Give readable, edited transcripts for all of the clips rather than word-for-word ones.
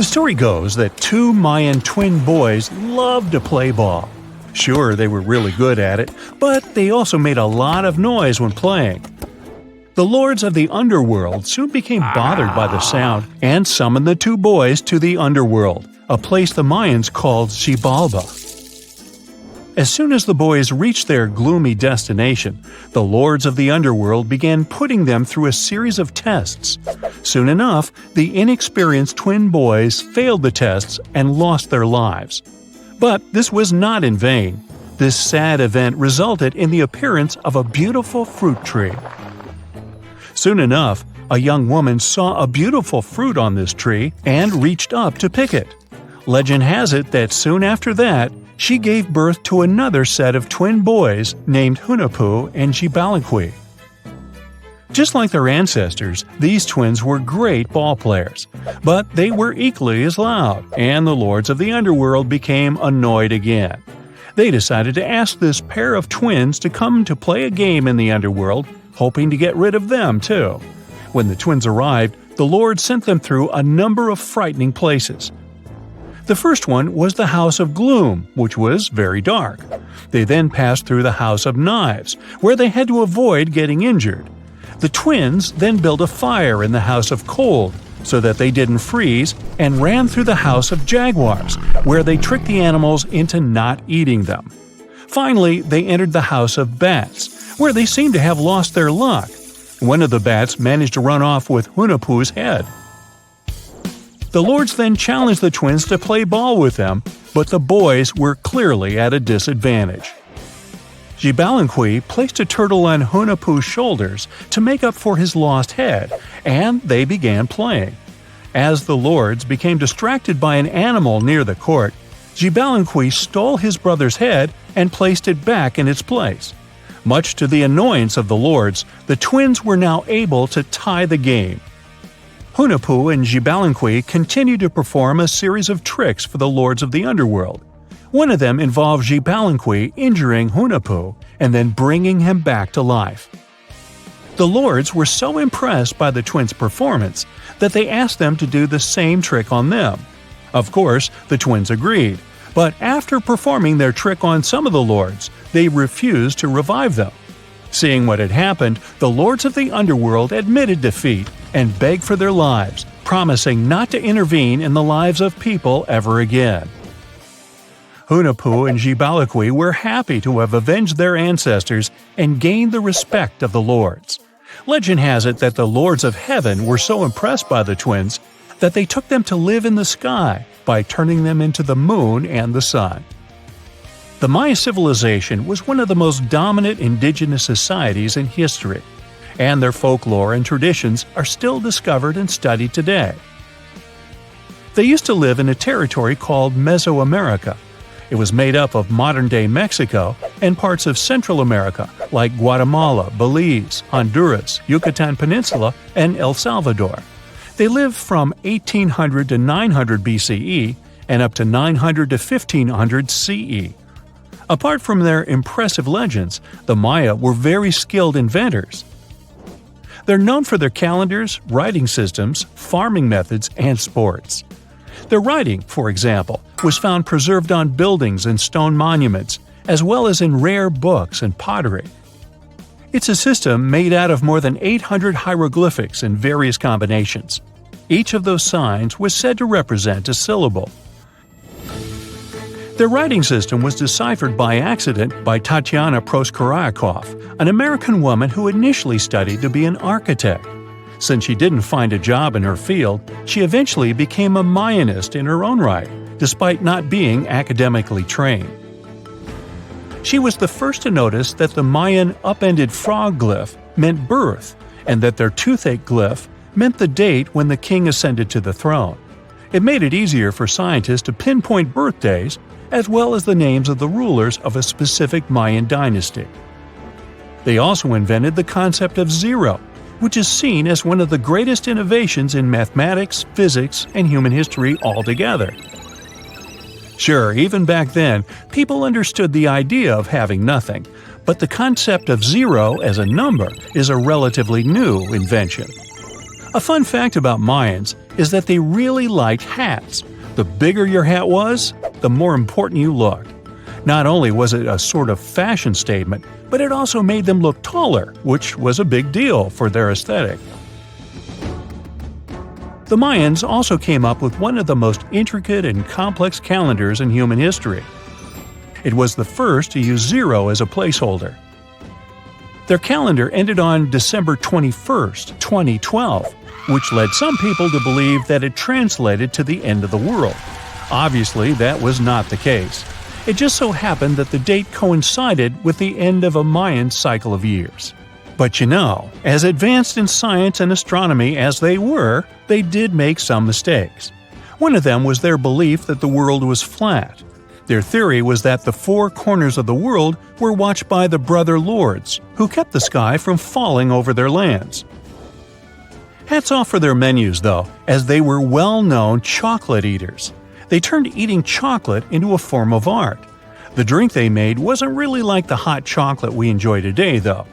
The story goes that two Mayan twin boys loved to play ball. Sure, they were really good at it, but they also made a lot of noise when playing. The lords of the underworld soon became bothered by the sound and summoned the two boys to the underworld, a place the Mayans called Xibalba. As soon as the boys reached their gloomy destination, the lords of the underworld began putting them through a series of tests. Soon enough, the inexperienced twin boys failed the tests and lost their lives. But this was not in vain. This sad event resulted in the appearance of a beautiful fruit tree. Soon enough, a young woman saw a beautiful fruit on this tree and reached up to pick it. Legend has it that soon after that, she gave birth to another set of twin boys named Hunahpu and Xibalbay. Just like their ancestors, these twins were great ball players, but they were equally as loud, and the lords of the underworld became annoyed again. They decided to ask this pair of twins to come to play a game in the underworld, hoping to get rid of them too. When the twins arrived, the lords sent them through a number of frightening places. The first one was the House of Gloom, which was very dark. They then passed through the House of Knives, where they had to avoid getting injured. The twins then built a fire in the House of Cold, so that they didn't freeze, and ran through the House of Jaguars, where they tricked the animals into not eating them. Finally, they entered the House of Bats, where they seemed to have lost their luck. One of the bats managed to run off with Hunahpu's head. The lords then challenged the twins to play ball with them, but the boys were clearly at a disadvantage. Xibalbay placed a turtle on Hunahpu's shoulders to make up for his lost head, and they began playing. As the lords became distracted by an animal near the court, Xibalbay stole his brother's head and placed it back in its place. Much to the annoyance of the lords, the twins were now able to tie the game. Hunahpu and Xibalbay continued to perform a series of tricks for the lords of the underworld. One of them involved Xibalbay injuring Hunahpu and then bringing him back to life. The lords were so impressed by the twins' performance that they asked them to do the same trick on them. Of course, the twins agreed, but after performing their trick on some of the lords, they refused to revive them. Seeing what had happened, the lords of the underworld admitted defeat and begged for their lives, promising not to intervene in the lives of people ever again. Hunahpu and Xibalbay were happy to have avenged their ancestors and gained the respect of the lords. Legend has it that the lords of heaven were so impressed by the twins that they took them to live in the sky by turning them into the moon and the sun. The Maya civilization was one of the most dominant indigenous societies in history, and their folklore and traditions are still discovered and studied today. They used to live in a territory called Mesoamerica. It was made up of modern-day Mexico and parts of Central America like Guatemala, Belize, Honduras, Yucatan Peninsula, and El Salvador. They lived from 1800 to 900 BCE and up to 900 to 1500 CE. Apart from their impressive legends, the Maya were very skilled inventors. They're known for their calendars, writing systems, farming methods, and sports. Their writing, for example, was found preserved on buildings and stone monuments, as well as in rare books and pottery. It's a system made out of more than 800 hieroglyphics in various combinations. Each of those signs was said to represent a syllable. Their writing system was deciphered by accident by Tatiana Proskoryakov, an American woman who initially studied to be an architect. Since she didn't find a job in her field, she eventually became a Mayanist in her own right, despite not being academically trained. She was the first to notice that the Mayan upended frog glyph meant birth, and that their toothache glyph meant the date when the king ascended to the throne. It made it easier for scientists to pinpoint birthdays, as well as the names of the rulers of a specific Mayan dynasty. They also invented the concept of zero, which is seen as one of the greatest innovations in mathematics, physics, and human history altogether. Sure, even back then, people understood the idea of having nothing, but the concept of zero as a number is a relatively new invention. A fun fact about Mayans, is that they really liked hats. The bigger your hat was, the more important you looked. Not only was it a sort of fashion statement, but it also made them look taller, which was a big deal for their aesthetic. The Mayans also came up with one of the most intricate and complex calendars in human history. It was the first to use 0 as a placeholder. Their calendar ended on December 21, 2012, which led some people to believe that it translated to the end of the world. Obviously, that was not the case. It just so happened that the date coincided with the end of a Mayan cycle of years. But you know, as advanced in science and astronomy as they were, they did make some mistakes. One of them was their belief that the world was flat. Their theory was that the 4 corners of the world were watched by the brother lords, who kept the sky from falling over their lands. Hats off for their menus, though, as they were well-known chocolate eaters. They turned eating chocolate into a form of art. The drink they made wasn't really like the hot chocolate we enjoy today, though.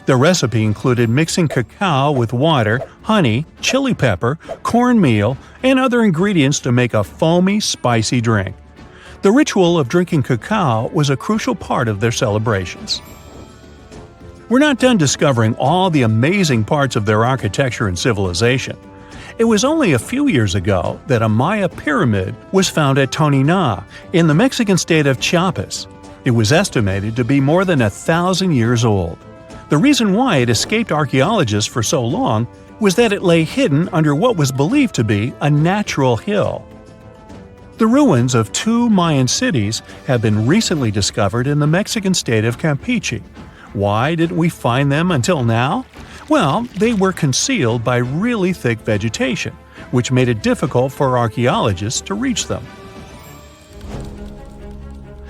The recipe included mixing cacao with water, honey, chili pepper, cornmeal, and other ingredients to make a foamy, spicy drink. The ritual of drinking cacao was a crucial part of their celebrations. We're not done discovering all the amazing parts of their architecture and civilization. It was only a few years ago that a Maya pyramid was found at Tonina, in the Mexican state of Chiapas. It was estimated to be more than 1,000 years old. The reason why it escaped archaeologists for so long was that it lay hidden under what was believed to be a natural hill. The ruins of 2 Mayan cities have been recently discovered in the Mexican state of Campeche. Why didn't we find them until now? Well, they were concealed by really thick vegetation, which made it difficult for archaeologists to reach them.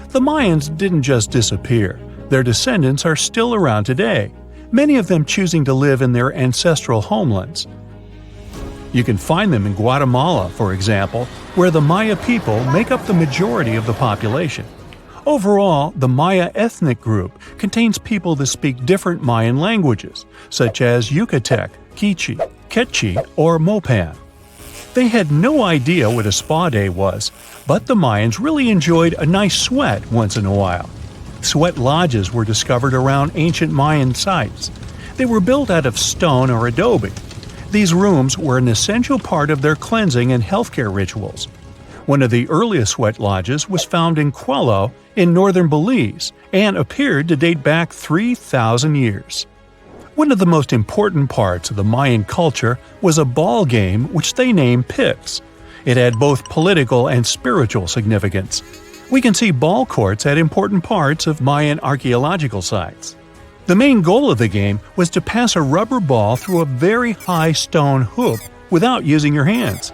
The Mayans didn't just disappear. Their descendants are still around today, many of them choosing to live in their ancestral homelands. You can find them in Guatemala, for example, where the Maya people make up the majority of the population. Overall, the Maya ethnic group contains people that speak different Mayan languages, such as Yucatec, Quiche, Quechua, or Mopan. They had no idea what a spa day was, but the Mayans really enjoyed a nice sweat once in a while. Sweat lodges were discovered around ancient Mayan sites. They were built out of stone or adobe. These rooms were an essential part of their cleansing and healthcare rituals. One of the earliest sweat lodges was found in Quello in northern Belize and appeared to date back 3,000 years. One of the most important parts of the Mayan culture was a ball game which they named Pix. It had both political and spiritual significance. We can see ball courts at important parts of Mayan archaeological sites. The main goal of the game was to pass a rubber ball through a very high stone hoop without using your hands.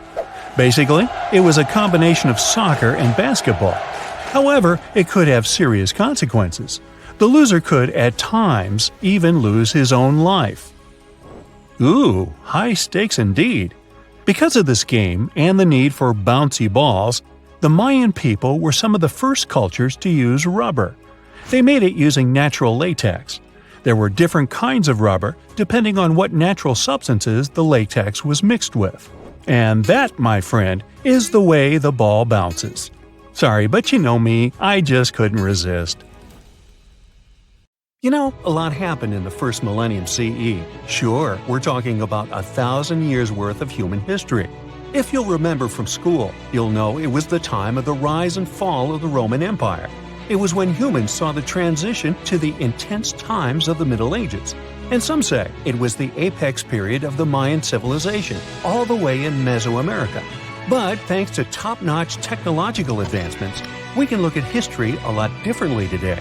Basically, it was a combination of soccer and basketball. However, it could have serious consequences. The loser could, at times, even lose his own life. Ooh, high stakes indeed. Because of this game and the need for bouncy balls, the Mayan people were some of the first cultures to use rubber. They made it using natural latex. There were different kinds of rubber depending on what natural substances the latex was mixed with. And that, my friend, is the way the ball bounces. Sorry, but you know me, I just couldn't resist. You know, a lot happened in the first millennium CE. Sure, we're talking about 1,000 years worth of human history. If you'll remember from school, you'll know it was the time of the rise and fall of the Roman Empire. It was when humans saw the transition to the intense times of the Middle Ages. And some say it was the apex period of the Mayan civilization, all the way in Mesoamerica. But thanks to top-notch technological advancements, we can look at history a lot differently today.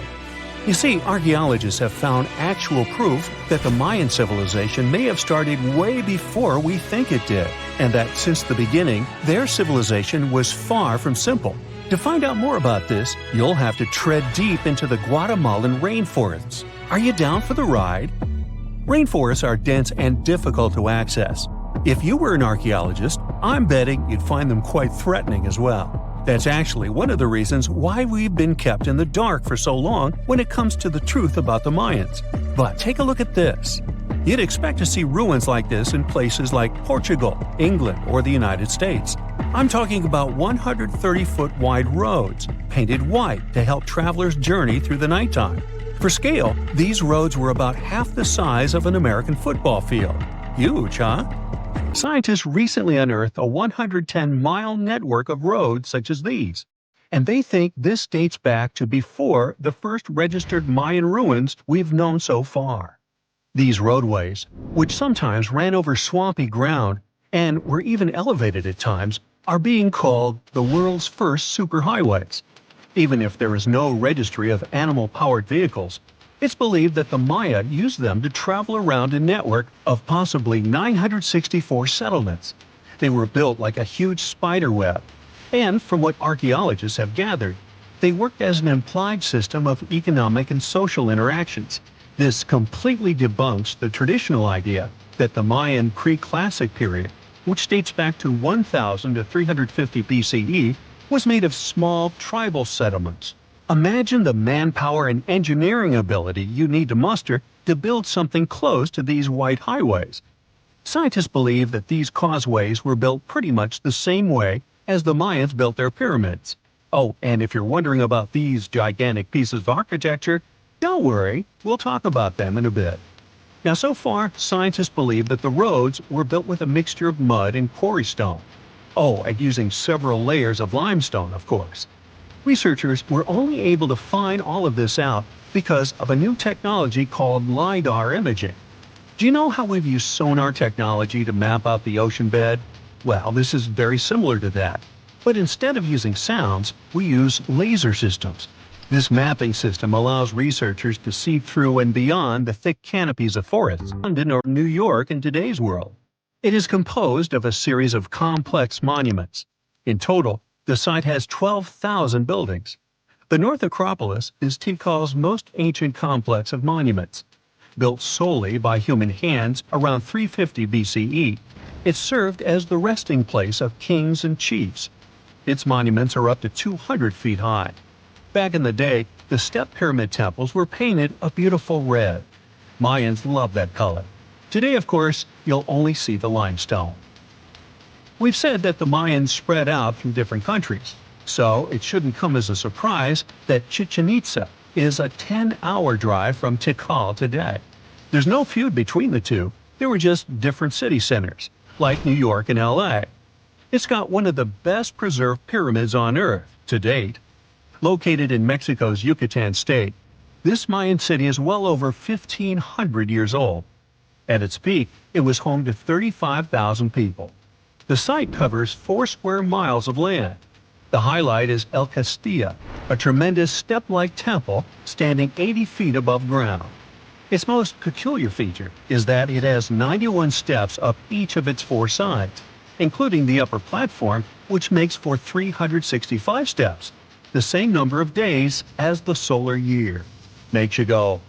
You see, archaeologists have found actual proof that the Mayan civilization may have started way before we think it did, and that since the beginning, their civilization was far from simple. To find out more about this, you'll have to tread deep into the Guatemalan rainforests. Are you down for the ride? Rainforests are dense and difficult to access. If you were an archaeologist, I'm betting you'd find them quite threatening as well. That's actually one of the reasons why we've been kept in the dark for so long when it comes to the truth about the Mayans. But take a look at this. You'd expect to see ruins like this in places like Portugal, England, or the United States. I'm talking about 130-foot wide roads, painted white to help travelers journey through the nighttime. For scale, these roads were about half the size of an American football field. Huge, huh? Scientists recently unearthed a 110-mile network of roads such as these, and they think this dates back to before the first registered Mayan ruins we've known so far. These roadways, which sometimes ran over swampy ground and were even elevated at times, are being called the world's first superhighways. Even if there is no registry of animal-powered vehicles, it's believed that the Maya used them to travel around a network of possibly 964 settlements. They were built like a huge spider web, and from what archaeologists have gathered, they worked as an implied system of economic and social interactions. This completely debunks the traditional idea that the Mayan pre-classic period, which dates back to 1000 to 350 BCE, was made of small tribal settlements. Imagine the manpower and engineering ability you need to muster to build something close to these white highways. Scientists believe that these causeways were built pretty much the same way as the Mayans built their pyramids. Oh, and if you're wondering about these gigantic pieces of architecture, don't worry, we'll talk about them in a bit. Now, so far, scientists believe that the roads were built with a mixture of mud and quarry stone. Oh, and using several layers of limestone, of course. Researchers were only able to find all of this out because of a new technology called LiDAR imaging. Do you know how we've used sonar technology to map out the ocean bed? Well, this is very similar to that. But instead of using sounds, we use laser systems. This mapping system allows researchers to see through and beyond the thick canopies of forests in London or New York in today's world. It is composed of a series of complex monuments. In total, the site has 12,000 buildings. The North Acropolis is Tikal's most ancient complex of monuments. Built solely by human hands around 350 BCE, it served as the resting place of kings and chiefs. Its monuments are up to 200 feet high. Back in the day, the step pyramid temples were painted a beautiful red. Mayans loved that color. Today, of course, you'll only see the limestone. We've said that the Mayans spread out through different countries, so it shouldn't come as a surprise that Chichen Itza is a 10-hour drive from Tikal today. There's no feud between the two, they were just different city centers, like New York and LA. It's got one of the best preserved pyramids on Earth to date. Located in Mexico's Yucatan state, this Mayan city is well over 1,500 years old. At its peak, it was home to 35,000 people. The site covers 4 square miles of land. The highlight is El Castilla, a tremendous step-like temple standing 80 feet above ground. Its most peculiar feature is that it has 91 steps up each of its 4 sides, including the upper platform, which makes for 365 steps, the same number of days as the solar year. Makes you go,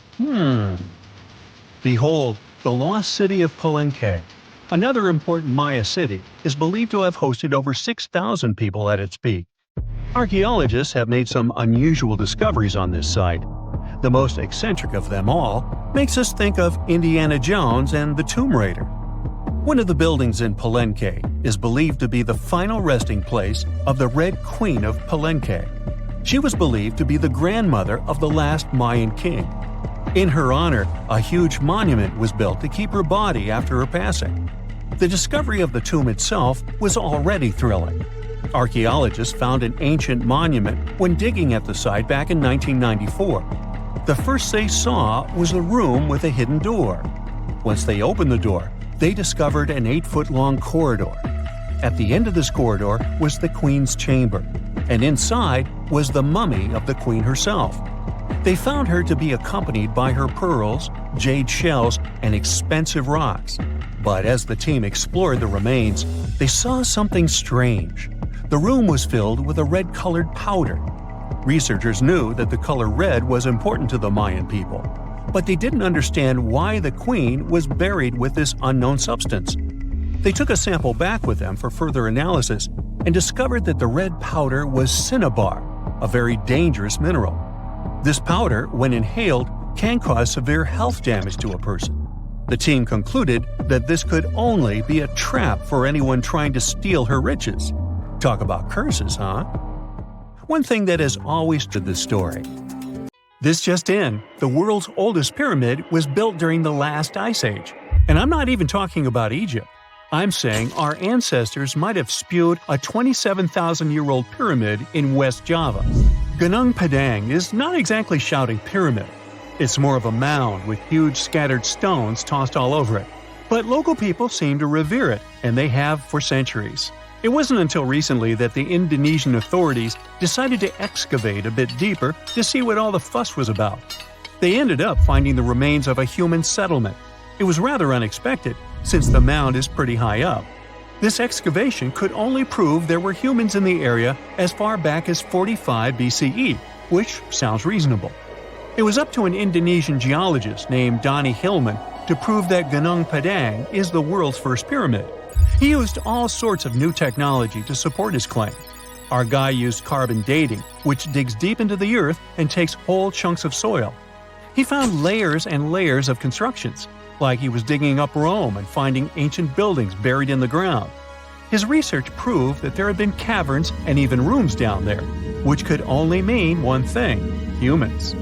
Behold, the lost city of Palenque. Another important Maya city is believed to have hosted over 6,000 people at its peak. Archaeologists have made some unusual discoveries on this site. The most eccentric of them all makes us think of Indiana Jones and the Tomb Raider. One of the buildings in Palenque is believed to be the final resting place of the Red Queen of Palenque. She was believed to be the grandmother of the last Mayan king. In her honor, a huge monument was built to keep her body after her passing. The discovery of the tomb itself was already thrilling. Archaeologists found an ancient monument when digging at the site back in 1994. The first they saw was a room with a hidden door. Once they opened the door, they discovered an 8-foot-long corridor. At the end of this corridor was the queen's chamber, and inside was the mummy of the queen herself. They found her to be accompanied by her pearls, jade shells, and expensive rocks. But as the team explored the remains, they saw something strange. The room was filled with a red-colored powder. Researchers knew that the color red was important to the Mayan people, but they didn't understand why the queen was buried with this unknown substance. They took a sample back with them for further analysis and discovered that the red powder was cinnabar, a very dangerous mineral. This powder, when inhaled, can cause severe health damage to a person. The team concluded that this could only be a trap for anyone trying to steal her riches. Talk about curses, huh? One thing that has always stood this story. This just in, the world's oldest pyramid was built during the last ice age. And I'm not even talking about Egypt. I'm saying our ancestors might have spewed a 27,000-year-old pyramid in West Java. Gunung Padang is not exactly shouting pyramid. It's more of a mound with huge scattered stones tossed all over it. But local people seem to revere it, and they have for centuries. It wasn't until recently that the Indonesian authorities decided to excavate a bit deeper to see what all the fuss was about. They ended up finding the remains of a human settlement. It was rather unexpected, since the mound is pretty high up. This excavation could only prove there were humans in the area as far back as 45 BCE, which sounds reasonable. It was up to an Indonesian geologist named Donny Hillman to prove that Gunung Padang is the world's first pyramid. He used all sorts of new technology to support his claim. Our guy used carbon dating, which digs deep into the earth and takes whole chunks of soil. He found layers and layers of constructions, like he was digging up Rome and finding ancient buildings buried in the ground. His research proved that there had been caverns and even rooms down there, which could only mean one thing: humans.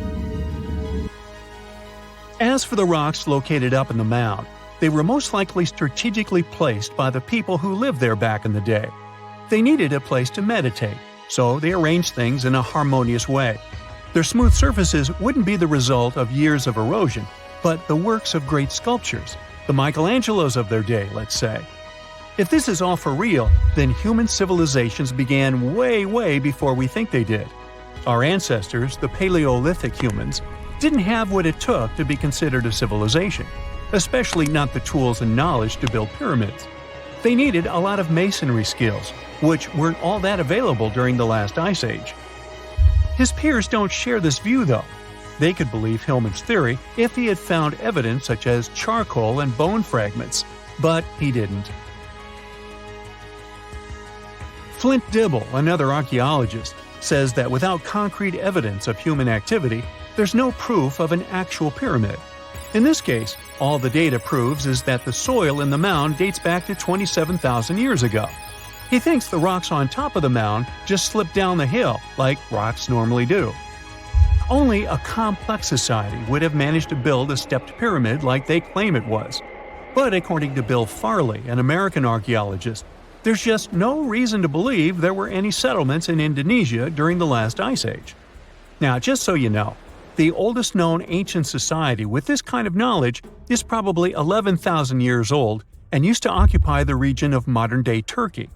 As for the rocks located up in the mound, they were most likely strategically placed by the people who lived there back in the day. They needed a place to meditate, so they arranged things in a harmonious way. Their smooth surfaces wouldn't be the result of years of erosion, but the works of great sculptures, the Michelangelos of their day, let's say. If this is all for real, then human civilizations began way before we think they did. Our ancestors, the Paleolithic humans, didn't have what it took to be considered a civilization, especially not the tools and knowledge to build pyramids. They needed a lot of masonry skills, which weren't all that available during the last ice age. His peers don't share this view, though. They could believe Hillman's theory if he had found evidence such as charcoal and bone fragments, but he didn't. Flint Dibble, another archaeologist, says that without concrete evidence of human activity, there's no proof of an actual pyramid. In this case, all the data proves is that the soil in the mound dates back to 27,000 years ago. He thinks the rocks on top of the mound just slipped down the hill, like rocks normally do. Only a complex society would have managed to build a stepped pyramid like they claim it was. But according to Bill Farley, an American archaeologist, there's just no reason to believe there were any settlements in Indonesia during the last ice age. Now, just so you know, the oldest known ancient society with this kind of knowledge is probably 11,000 years old and used to occupy the region of modern-day Turkey.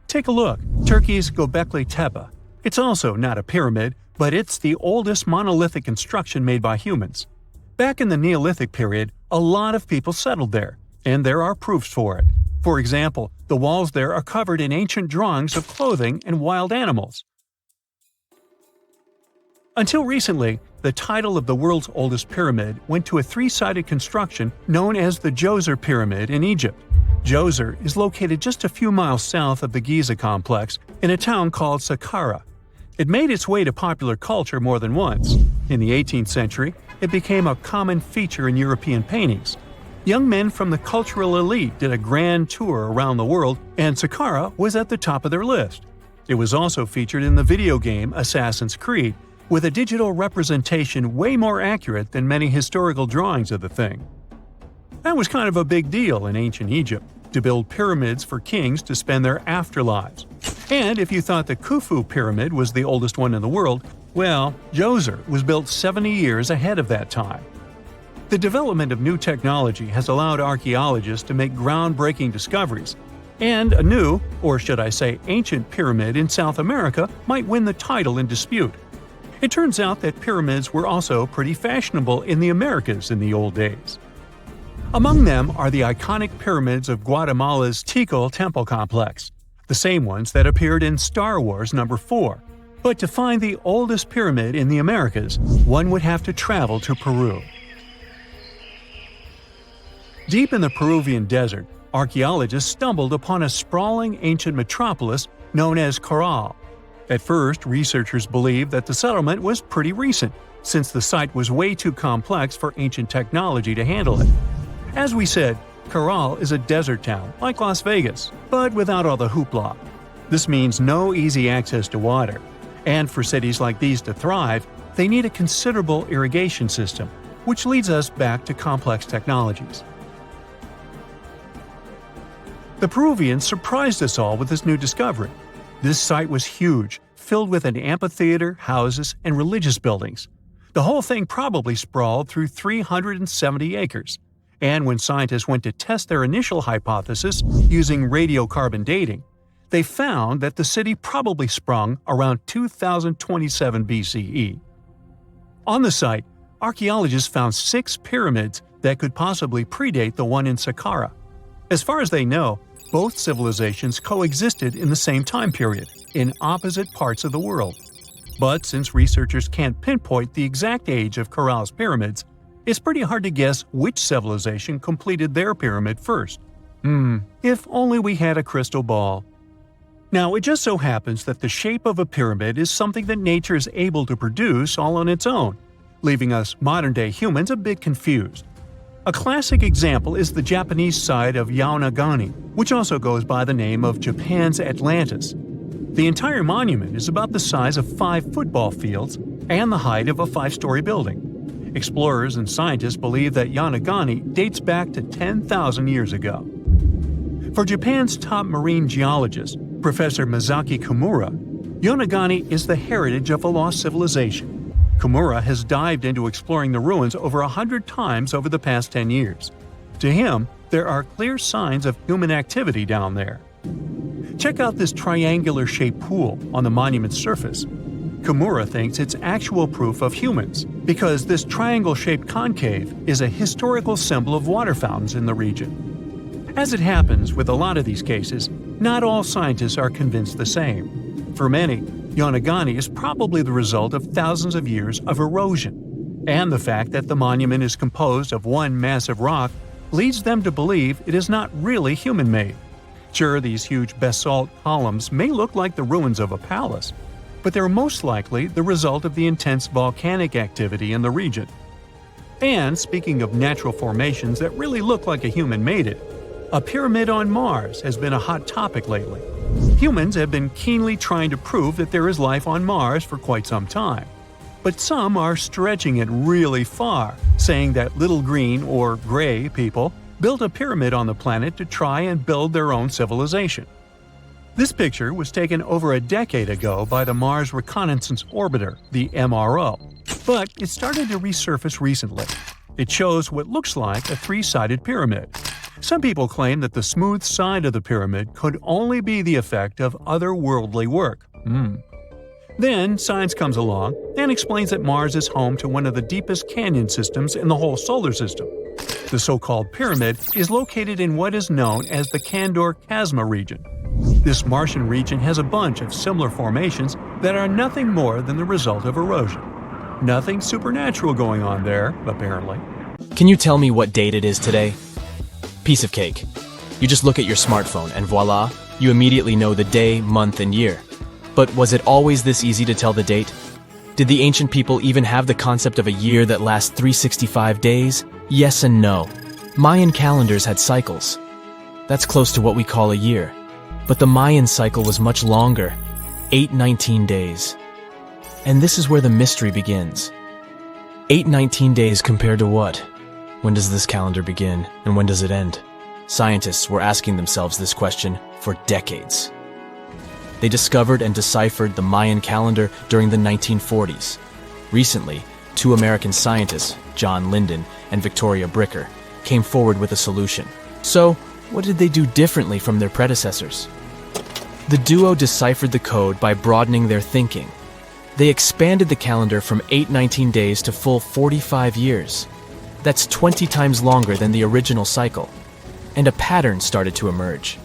Take a look, Turkey's Göbekli Tepe. It's also not a pyramid, but it's the oldest monolithic construction made by humans. Back in the Neolithic period, a lot of people settled there, and there are proofs for it. For example, the walls there are covered in ancient drawings of clothing and wild animals. Until recently, the title of the world's oldest pyramid went to a three-sided construction known as the Djoser Pyramid in Egypt. Djoser is located just a few miles south of the Giza complex in a town called Saqqara. It made its way to popular culture more than once. In the 18th century, it became a common feature in European paintings. Young men from the cultural elite did a grand tour around the world, and Saqqara was at the top of their list. It was also featured in the video game Assassin's Creed, with a digital representation way more accurate than many historical drawings of the thing. That was kind of a big deal in ancient Egypt, to build pyramids for kings to spend their afterlives. And if you thought the Khufu pyramid was the oldest one in the world, well, Djoser was built 70 years ahead of that time. The development of new technology has allowed archaeologists to make groundbreaking discoveries, and a new, or should I say ancient pyramid in South America might win the title in dispute. It turns out that pyramids were also pretty fashionable in the Americas in the old days. Among them are the iconic pyramids of Guatemala's Tikal temple complex, the same ones that appeared in Star Wars No. 4. But to find the oldest pyramid in the Americas, one would have to travel to Peru. Deep in the Peruvian desert, archaeologists stumbled upon a sprawling ancient metropolis known as Caral. At first, researchers believed that the settlement was pretty recent, since the site was way too complex for ancient technology to handle it. As we said, Caral is a desert town, like Las Vegas, but without all the hoopla. This means no easy access to water. And for cities like these to thrive, they need a considerable irrigation system, which leads us back to complex technologies. The Peruvians surprised us all with this new discovery. This site was huge, filled with an amphitheater, houses, and religious buildings. The whole thing probably sprawled through 370 acres. And when scientists went to test their initial hypothesis using radiocarbon dating, they found that the city probably sprung around 2027 BCE. On the site, archaeologists found 6 pyramids that could possibly predate the one in Saqqara. As far as they know, both civilizations coexisted in the same time period, in opposite parts of the world. But since researchers can't pinpoint the exact age of Caral's pyramids, it's pretty hard to guess which civilization completed their pyramid first. If only we had a crystal ball. Now, it just so happens that the shape of a pyramid is something that nature is able to produce all on its own, leaving us modern-day humans a bit confused. A classic example is the Japanese side of Yaonagani, which also goes by the name of Japan's Atlantis. The entire monument is about the size of 5 football fields and the height of a 5-story building. Explorers and scientists believe that Yaonagani dates back to 10,000 years ago. For Japan's top marine geologist, Professor Masaki Kimura, Yaonagani is the heritage of a lost civilization. Kimura has dived into exploring the ruins over 100 times over the past 10 years. To him, there are clear signs of human activity down there. Check out this triangular-shaped pool on the monument's surface. Kimura thinks it's actual proof of humans, because this triangle-shaped concave is a historical symbol of water fountains in the region. As it happens with a lot of these cases, not all scientists are convinced the same. For many, Yaonagani is probably the result of thousands of years of erosion, and the fact that the monument is composed of one massive rock leads them to believe it is not really human-made. Sure, these huge basalt columns may look like the ruins of a palace, but they're most likely the result of the intense volcanic activity in the region. And speaking of natural formations that really look like a human made it, a pyramid on Mars has been a hot topic lately. Humans have been keenly trying to prove that there is life on Mars for quite some time. But some are stretching it really far, saying that little green or gray people built a pyramid on the planet to try and build their own civilization. This picture was taken over a decade ago by the Mars Reconnaissance Orbiter, the MRO, but it started to resurface recently. It shows what looks like a 3-sided pyramid. Some people claim that the smooth side of the pyramid could only be the effect of otherworldly work. Then science comes along and explains that Mars is home to one of the deepest canyon systems in the whole solar system. The so-called pyramid is located in what is known as the Kandor-Chasma region. This Martian region has a bunch of similar formations that are nothing more than the result of erosion. Nothing supernatural going on there, apparently. Can you tell me what date it is today? Piece of cake. You just look at your smartphone and voila, you immediately know the day, month, and year. But was it always this easy to tell the date? Did the ancient people even have the concept of a year that lasts 365 days? Yes and no. Mayan calendars had cycles. That's close to what we call a year. But the Mayan cycle was much longer, 819 days. And this is where the mystery begins. 819 days compared to what? When does this calendar begin, and when does it end? Scientists were asking themselves this question for decades. They discovered and deciphered the Mayan calendar during the 1940s. Recently, 2 American scientists, John Linden and Victoria Bricker, came forward with a solution. So, what did they do differently from their predecessors? The duo deciphered the code by broadening their thinking. They expanded the calendar from 819 days to full 45 years. That's 20 times longer than the original cycle. And a pattern started to emerge.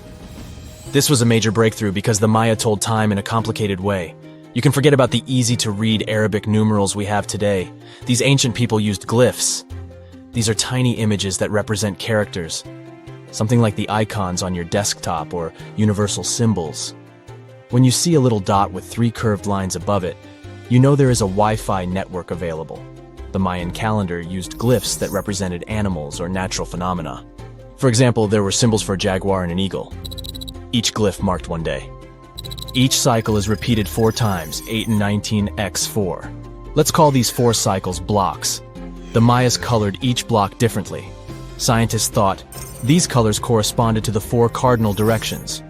This was a major breakthrough because the Maya told time in a complicated way. You can forget about the easy-to-read Arabic numerals we have today. These ancient people used glyphs. These are tiny images that represent characters. Something like the icons on your desktop or universal symbols. When you see a little dot with 3 curved lines above it, you know there is a Wi-Fi network available. The Mayan calendar used glyphs that represented animals or natural phenomena. For example, there were symbols for a jaguar and an eagle. Each glyph marked one day. Each cycle is repeated 4 times, 8 and 19 x 4. Let's call these 4 cycles blocks. The Mayas colored each block differently. Scientists thought these colors corresponded to the 4 cardinal directions.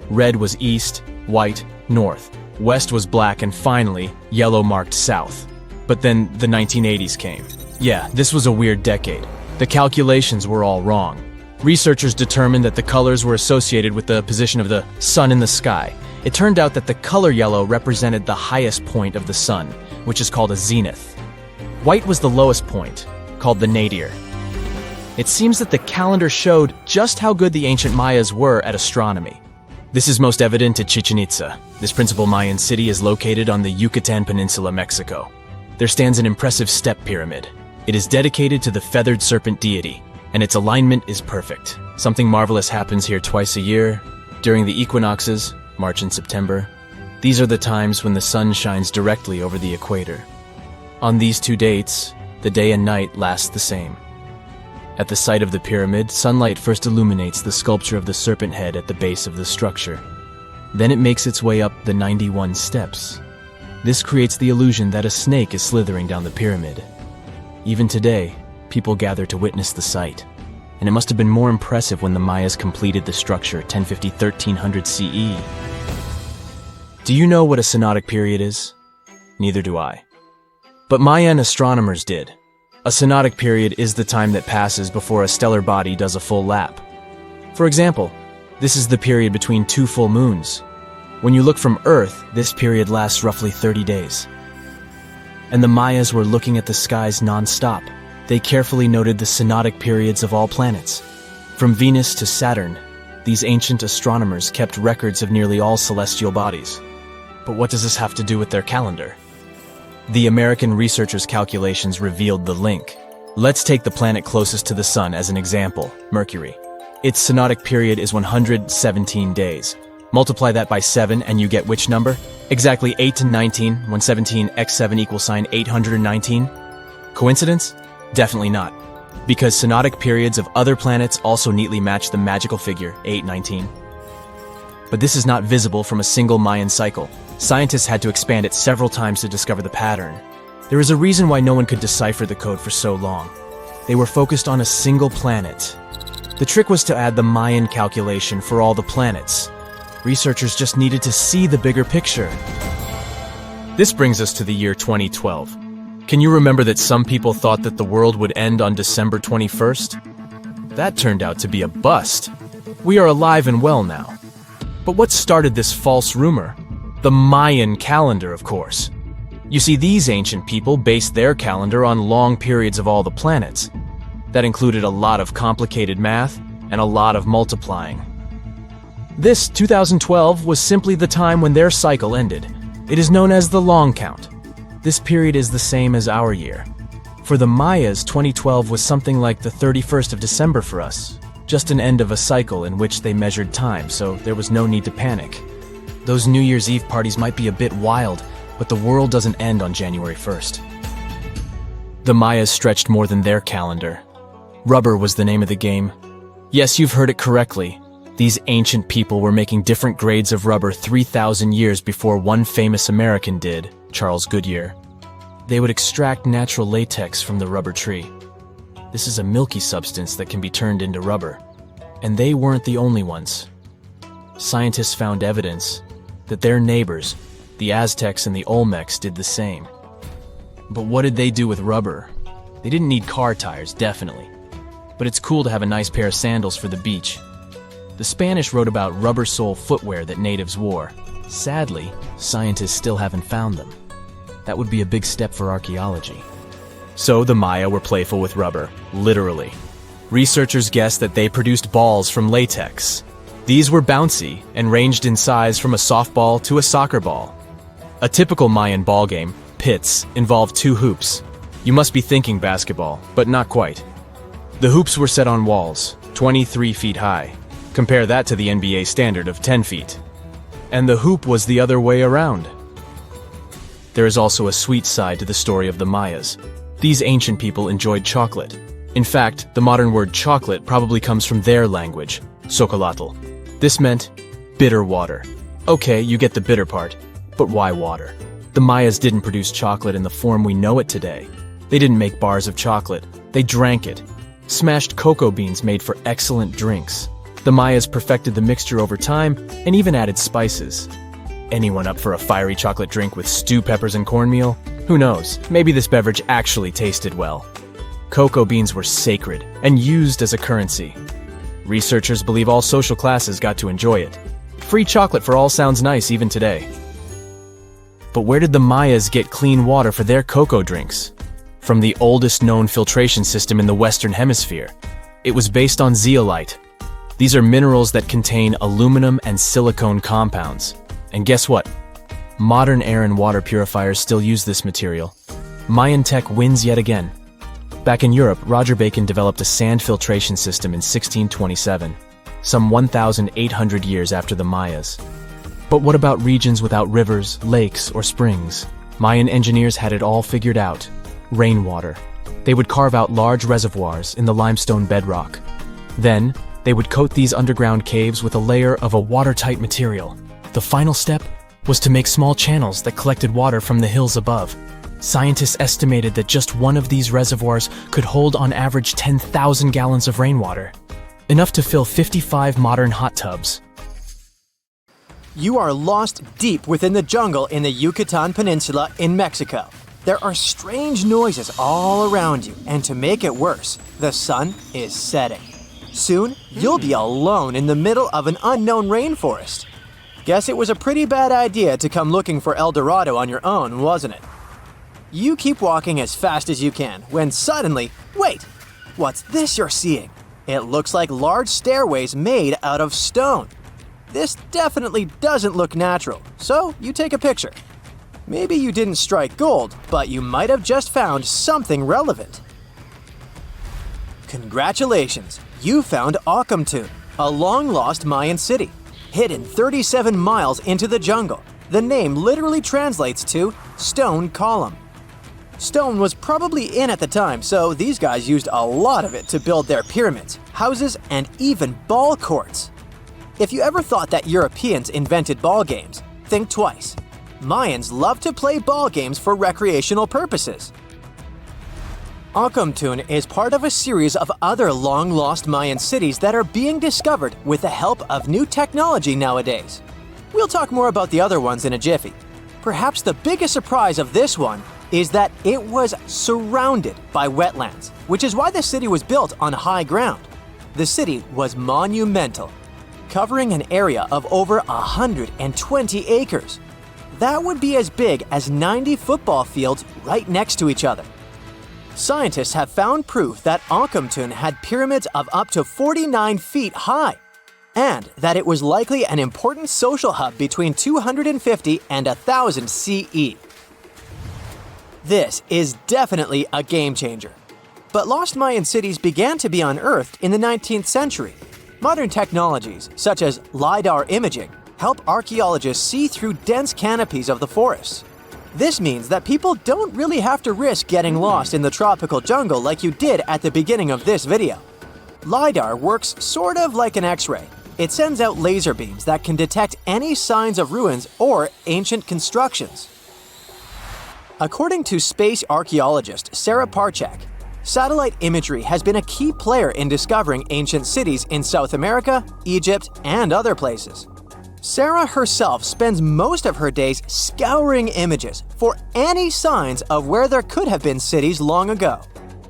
Red was east, white, north. West was black, and finally, yellow marked south. But then the 1980s came. Yeah, this was a weird decade. The calculations were all wrong. Researchers determined that the colors were associated with the position of the sun in the sky. It turned out that the color yellow represented the highest point of the sun, which is called a zenith. White was the lowest point, called the nadir. It seems that the calendar showed just how good the ancient Mayas were at astronomy. This is most evident at Chichen Itza. This principal Mayan city is located on the Yucatan Peninsula, Mexico. There stands an impressive step pyramid. It is dedicated to the feathered serpent deity, and its alignment is perfect. Something marvelous happens here twice a year, during the equinoxes, March and September. These are the times when the sun shines directly over the equator. On these 2 dates, the day and night last the same. At the site of the pyramid, sunlight first illuminates the sculpture of the serpent head at the base of the structure. Then it makes its way up the 91 steps. This creates the illusion that a snake is slithering down the pyramid. Even today, people gather to witness the sight. And it must have been more impressive when the Mayas completed the structure 1050-1300 CE. Do you know what a synodic period is? Neither do I. But Mayan astronomers did. A synodic period is the time that passes before a stellar body does a full lap. For example, this is the period between 2 full moons. When you look from Earth, this period lasts roughly 30 days. And the Mayas were looking at the skies non-stop. They carefully noted the synodic periods of all planets. From Venus to Saturn, these ancient astronomers kept records of nearly all celestial bodies. But what does this have to do with their calendar? The American researchers' calculations revealed the link. Let's take the planet closest to the sun as an example, Mercury. Its synodic period is 117 days. Multiply that by 7 and you get which number? Exactly 8 and 19, 117 x 7 equals 819. Coincidence? Definitely not. Because synodic periods of other planets also neatly match the magical figure 819. But this is not visible from a single Mayan cycle. Scientists had to expand it several times to discover the pattern. There is a reason why no one could decipher the code for so long. They were focused on a single planet. The trick was to add the Mayan calculation for all the planets. Researchers just needed to see the bigger picture. This brings us to the year 2012. Can you remember that some people thought that the world would end on December 21st? That turned out to be a bust. We are alive and well now. But what started this false rumor? The Mayan calendar, of course. You see, these ancient people based their calendar on long periods of all the planets. That included a lot of complicated math and a lot of multiplying. This 2012 was simply the time when their cycle ended. It is known as the long count. This period is the same as our year. For the Mayas, 2012 was something like the 31st of December for us. Just an end of a cycle in which they measured time, so there was no need to panic. Those New Year's Eve parties might be a bit wild, but the world doesn't end on January 1st. The Mayas stretched more than their calendar. Rubber was the name of the game. Yes, you've heard it correctly. These ancient people were making different grades of rubber 3,000 years before one famous American did, Charles Goodyear. They would extract natural latex from the rubber tree. This is a milky substance that can be turned into rubber. And they weren't the only ones. Scientists found evidence that their neighbors, the Aztecs and the Olmecs, did the same. But what did they do with rubber? They didn't need car tires, definitely. But it's cool to have a nice pair of sandals for the beach. The Spanish wrote about rubber sole footwear that natives wore. Sadly, scientists still haven't found them. That would be a big step for archaeology. So the Maya were playful with rubber, literally. Researchers guessed that they produced balls from latex. These were bouncy and ranged in size from a softball to a soccer ball. A typical Mayan ball game, pits, involved 2 hoops. You must be thinking basketball, but not quite. The hoops were set on walls, 23 feet high. Compare that to the NBA standard of 10 feet. And the hoop was the other way around. There is also a sweet side to the story of the Mayas. These ancient people enjoyed chocolate. In fact, the modern word chocolate probably comes from their language, Xocolatl. This meant bitter water. Okay, you get the bitter part, but why water? The Mayas didn't produce chocolate in the form we know it today. They didn't make bars of chocolate. They drank it. Smashed cocoa beans made for excellent drinks. The Mayas perfected the mixture over time and even added spices. Anyone up for a fiery chocolate drink with stew peppers and cornmeal? Who knows, maybe this beverage actually tasted well. Cocoa beans were sacred and used as a currency. Researchers believe all social classes got to enjoy it. Free chocolate for all sounds nice even today. But where did the Mayas get clean water for their cocoa drinks? From the oldest known filtration system in the Western Hemisphere. It was based on zeolite. These are minerals that contain aluminum and silicone compounds. And guess what? Modern air and water purifiers still use this material. Mayan tech wins yet again. Back in Europe, Roger Bacon developed a sand filtration system in 1627, some 1,800 years after the Mayas. But what about regions without rivers, lakes, or springs? Mayan engineers had it all figured out. Rainwater. They would carve out large reservoirs in the limestone bedrock. Then, they would coat these underground caves with a layer of a watertight material. The final step was to make small channels that collected water from the hills above. Scientists estimated that just one of these reservoirs could hold on average 10,000 gallons of rainwater, enough to fill 55 modern hot tubs. You are lost deep within the jungle in the Yucatan Peninsula in Mexico. There are strange noises all around you, and to make it worse, the sun is setting. Soon, you'll be alone in the middle of an unknown rainforest. Guess it was a pretty bad idea to come looking for El Dorado on your own, wasn't it? You keep walking as fast as you can, when suddenly, wait! What's this you're seeing? It looks like large stairways made out of stone. This definitely doesn't look natural, so you take a picture. Maybe you didn't strike gold, but you might have just found something relevant. Congratulations, you found Akamtun, a long-lost Mayan city, hidden 37 miles into the jungle. The name literally translates to stone column. Stone was probably in at the time, so these guys used a lot of it to build their pyramids, houses, and even ball courts. If you ever thought that Europeans invented ball games, think twice. Mayans love to play ball games for recreational purposes. Akamtun is part of a series of other long-lost Mayan cities that are being discovered with the help of new technology nowadays. We'll talk more about the other ones in a jiffy. Perhaps the biggest surprise of this one is that it was surrounded by wetlands, which is why the city was built on high ground. The city was monumental, covering an area of over 120 acres. That would be as big as 90 football fields right next to each other. Scientists have found proof that Akamtun had pyramids of up to 49 feet high, and that it was likely an important social hub between 250 and 1000 CE. This is definitely a game changer. But lost Mayan cities began to be unearthed in the 19th century. Modern technologies, such as LiDAR imaging, help archaeologists see through dense canopies of the forests. This means that people don't really have to risk getting lost in the tropical jungle like you did at the beginning of this video. LiDAR works sort of like an X-ray. It sends out laser beams that can detect any signs of ruins or ancient constructions. According to space archaeologist Sarah Parchak, satellite imagery has been a key player in discovering ancient cities in South America, Egypt, and other places. Sarah herself spends most of her days scouring images for any signs of where there could have been cities long ago.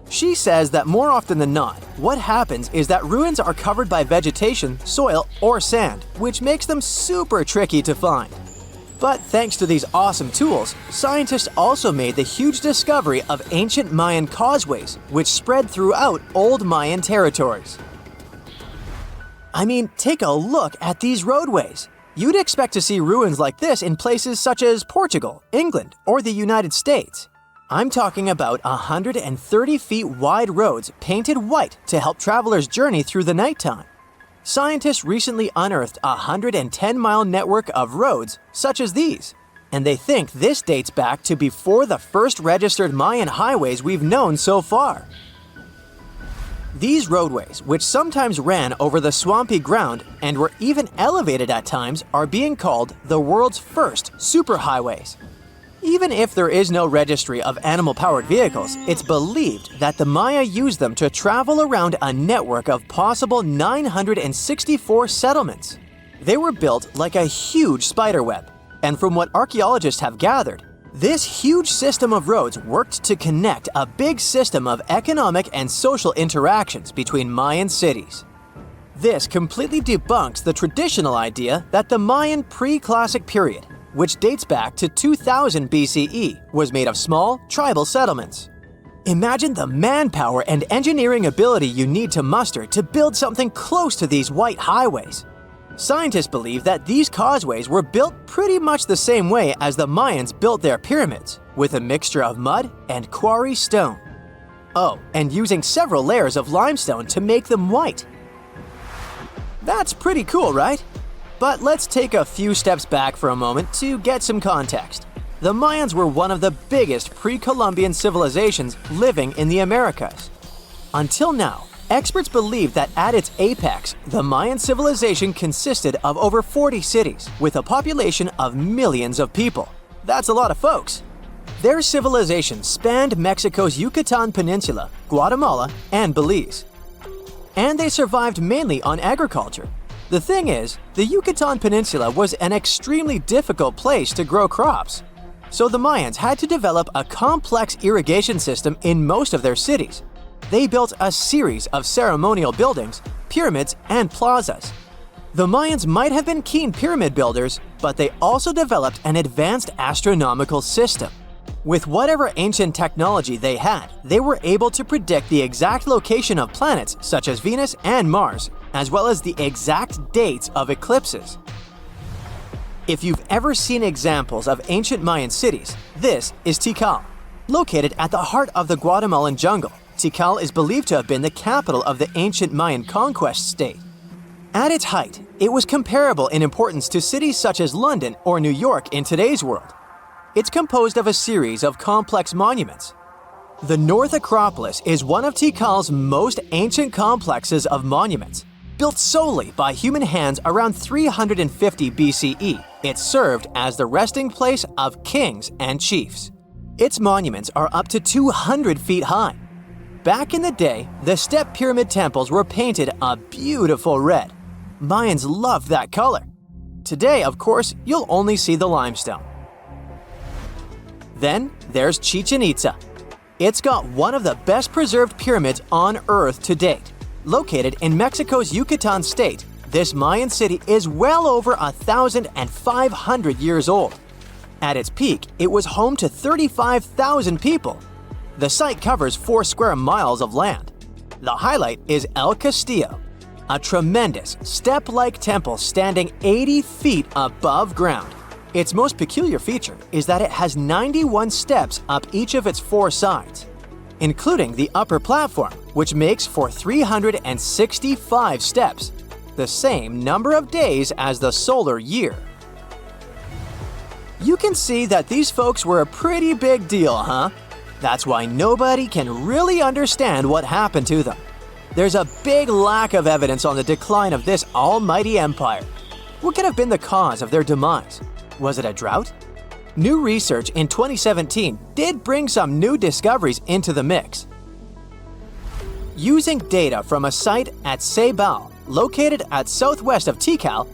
She says that more often than not, what happens is that ruins are covered by vegetation, soil, or sand, which makes them super tricky to find. But thanks to these awesome tools, scientists also made the huge discovery of ancient Mayan causeways, which spread throughout old Mayan territories. I mean, take a look at these roadways. You'd expect to see ruins like this in places such as Portugal, England, or the United States. I'm talking about 130 feet wide roads painted white to help travelers journey through the nighttime. Scientists recently unearthed a 110-mile network of roads such as these. and they think this dates back to before the first registered Mayan highways we've known so far. These roadways, which sometimes ran over the swampy ground and were even elevated at times, are being called the world's first superhighways. Even if there is no registry of animal-powered vehicles, it's believed that the Maya used them to travel around a network of possible 964 settlements. They were built like a huge spiderweb, and from what archaeologists have gathered, this huge system of roads worked to connect a big system of economic and social interactions between Mayan cities. This completely debunks the traditional idea that the Mayan pre-classic period, which dates back to 2000 BCE, was made of small, tribal settlements. Imagine the manpower and engineering ability you need to muster to build something close to these white highways. Scientists believe that these causeways were built pretty much the same way as the Mayans built their pyramids, with a mixture of mud and quarry stone. Oh, and using several layers of limestone to make them white. That's pretty cool, right? But let's take a few steps back for a moment to get some context. The Mayans were one of the biggest pre-Columbian civilizations living in the Americas. Until now, experts believe that at its apex, the Mayan civilization consisted of over 40 cities with a population of millions of people. That's a lot of folks. Their civilization spanned Mexico's Yucatan Peninsula, Guatemala, and Belize. And they survived mainly on agriculture. The thing is, the Yucatan Peninsula was an extremely difficult place to grow crops. So the Mayans had to develop a complex irrigation system in most of their cities. They built a series of ceremonial buildings, pyramids, and plazas. The Mayans might have been keen pyramid builders, but they also developed an advanced astronomical system. With whatever ancient technology they had, they were able to predict the exact location of planets such as Venus and Mars, as well as the exact dates of eclipses. If you've ever seen examples of ancient Mayan cities, this is Tikal. Located at the heart of the Guatemalan jungle, Tikal is believed to have been the capital of the ancient Mayan conquest state. At its height, it was comparable in importance to cities such as London or New York in today's world. It's composed of a series of complex monuments. The North Acropolis is one of Tikal's most ancient complexes of monuments. Built solely by human hands around 350 BCE, it served as the resting place of kings and chiefs. Its monuments are up to 200 feet high. Back in the day, the step pyramid temples were painted a beautiful red. Mayans loved that color. Today, of course, you'll only see the limestone. Then there's Chichen Itza. It's got one of the best preserved pyramids on Earth to date. Located in Mexico's Yucatan state, this Mayan city is well over 1,500 years old. At its peak, it was home to 35,000 people. The site covers 4 square miles of land. The highlight is El Castillo, a tremendous step-like temple standing 80 feet above ground. Its most peculiar feature is that it has 91 steps up each of its 4 sides, including the upper platform, which makes for 365 steps, the same number of days as the solar year. You can see that these folks were a pretty big deal, huh? That's why nobody can really understand what happened to them. There's a big lack of evidence on the decline of this almighty empire. What could have been the cause of their demise? Was it a drought? New research in 2017 did bring some new discoveries into the mix. Using data from a site at Ceibal, located at southwest of Tikal,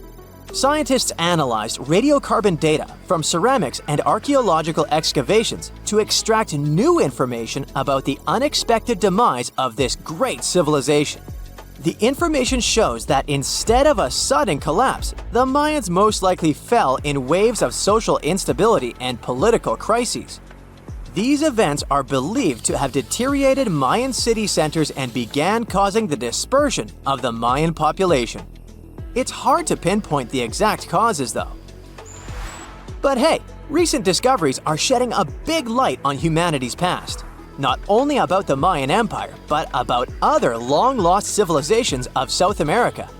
scientists analyzed radiocarbon data from ceramics and archaeological excavations to extract new information about the unexpected demise of this great civilization. The information shows that instead of a sudden collapse, the Mayans most likely fell in waves of social instability and political crises. These events are believed to have deteriorated Mayan city centers and began causing the dispersion of the Mayan population. It's hard to pinpoint the exact causes, though. But hey, recent discoveries are shedding a big light on humanity's past. Not only about the Mayan Empire, but about other long-lost civilizations of South America.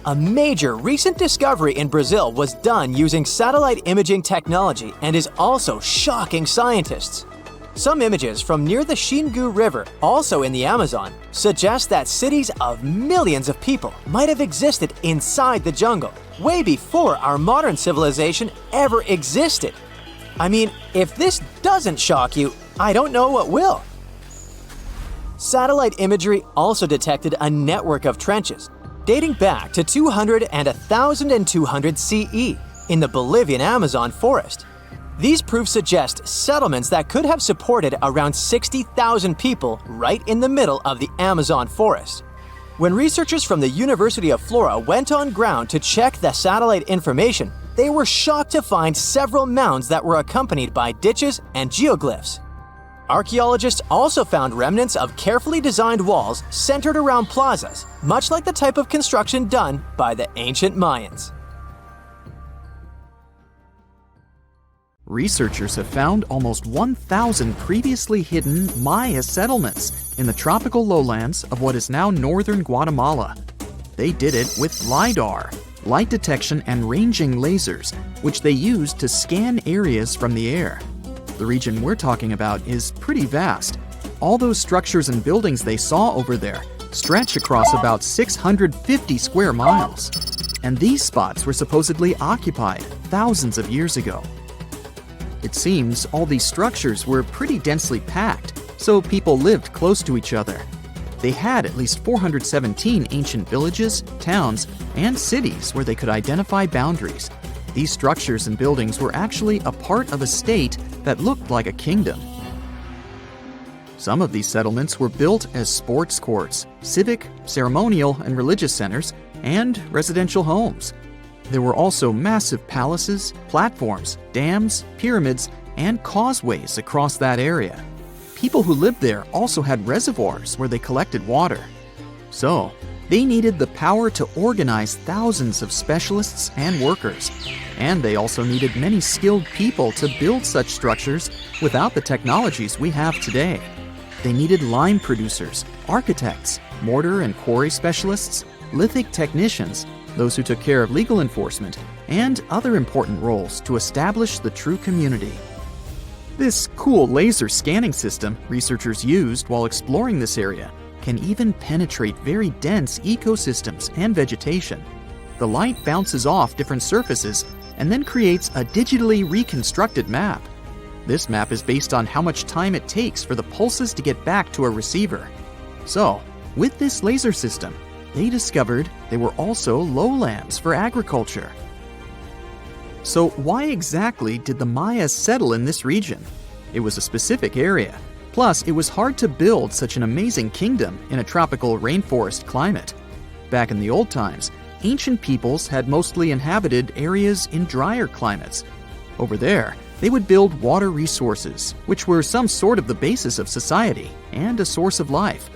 A major recent discovery in Brazil was done using satellite imaging technology and is also shocking scientists. Some images from near the Xingu River, also in the Amazon, suggest that cities of millions of people might have existed inside the jungle, way before our modern civilization ever existed. I mean, if this doesn't shock you, I don't know what will. Satellite imagery also detected a network of trenches dating back to 200 and 1200 CE in the Bolivian Amazon forest. These proofs suggest settlements that could have supported around 60,000 people right in the middle of the Amazon forest. When researchers from the University of Florida went on ground to check the satellite information, they were shocked to find several mounds that were accompanied by ditches and geoglyphs. Archaeologists also found remnants of carefully designed walls centered around plazas, much like the type of construction done by the ancient Mayans. Researchers have found almost 1,000 previously hidden Maya settlements in the tropical lowlands of what is now northern Guatemala. They did it with LIDAR, light detection and ranging lasers, which they used to scan areas from the air. The region we're talking about is pretty vast. All those structures and buildings they saw over there stretch across about 650 square miles. And these spots were supposedly occupied thousands of years ago. It seems all these structures were pretty densely packed, so people lived close to each other. They had at least 417 ancient villages, towns, and cities where they could identify boundaries. These structures and buildings were actually a part of a state that looked like a kingdom. Some of these settlements were built as sports courts, civic, ceremonial, and religious centers, and residential homes. There were also massive palaces, platforms, dams, pyramids, and causeways across that area. People who lived there also had reservoirs where they collected water. So, they needed the power to organize thousands of specialists and workers. And they also needed many skilled people to build such structures without the technologies we have today. They needed lime producers, architects, mortar and quarry specialists, lithic technicians, those who took care of legal enforcement, and other important roles to establish the true community. This cool laser scanning system researchers used while exploring this area can even penetrate very dense ecosystems and vegetation. The light bounces off different surfaces and then creates a digitally reconstructed map. This map is based on how much time it takes for the pulses to get back to a receiver. So, with this laser system, they discovered there were also lowlands for agriculture. So why exactly did the Mayas settle in this region? It was a specific area. Plus, it was hard to build such an amazing kingdom in a tropical rainforest climate. Back in the old times, ancient peoples had mostly inhabited areas in drier climates. Over there, they would build water resources, which were some sort of the basis of society and a source of life.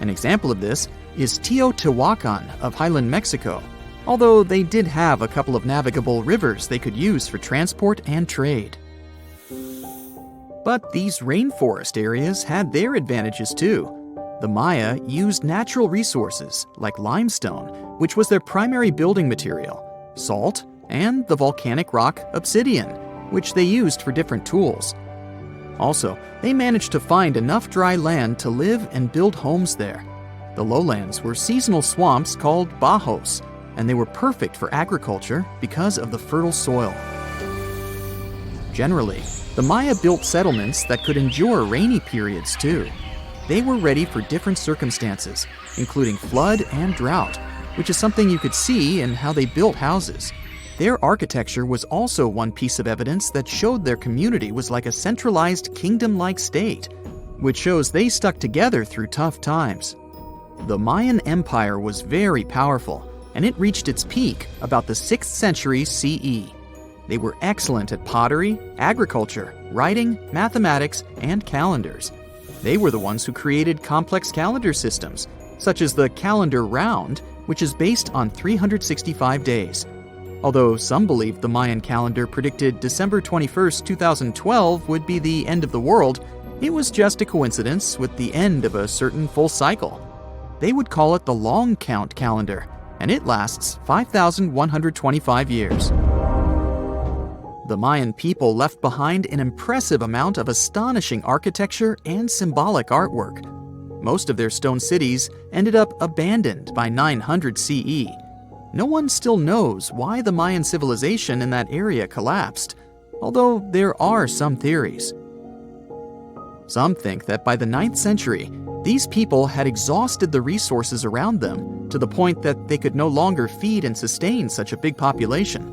An example of this is Teotihuacan of Highland Mexico, although they did have a couple of navigable rivers they could use for transport and trade. But these rainforest areas had their advantages too. The Maya used natural resources like limestone, which was their primary building material, salt, and the volcanic rock obsidian, which they used for different tools. Also, they managed to find enough dry land to live and build homes there. The lowlands were seasonal swamps called bajos, and they were perfect for agriculture because of the fertile soil. Generally, the Maya built settlements that could endure rainy periods too. They were ready for different circumstances, including flood and drought, which is something you could see in how they built houses. Their architecture was also one piece of evidence that showed their community was like a centralized kingdom-like state, which shows they stuck together through tough times. The Mayan Empire was very powerful, and it reached its peak about the 6th century CE. They were excellent at pottery, agriculture, writing, mathematics, and calendars. They were the ones who created complex calendar systems, such as the calendar round, which is based on 365 days. Although some believed the Mayan calendar predicted December 21st, 2012 would be the end of the world, it was just a coincidence with the end of a certain full cycle. They would call it the long count calendar, and it lasts 5,125 years. The Mayan people left behind an impressive amount of astonishing architecture and symbolic artwork. Most of their stone cities ended up abandoned by 900 CE. No one still knows why the Mayan civilization in that area collapsed, although there are some theories. Some think that by the 9th century, these people had exhausted the resources around them to the point that they could no longer feed and sustain such a big population.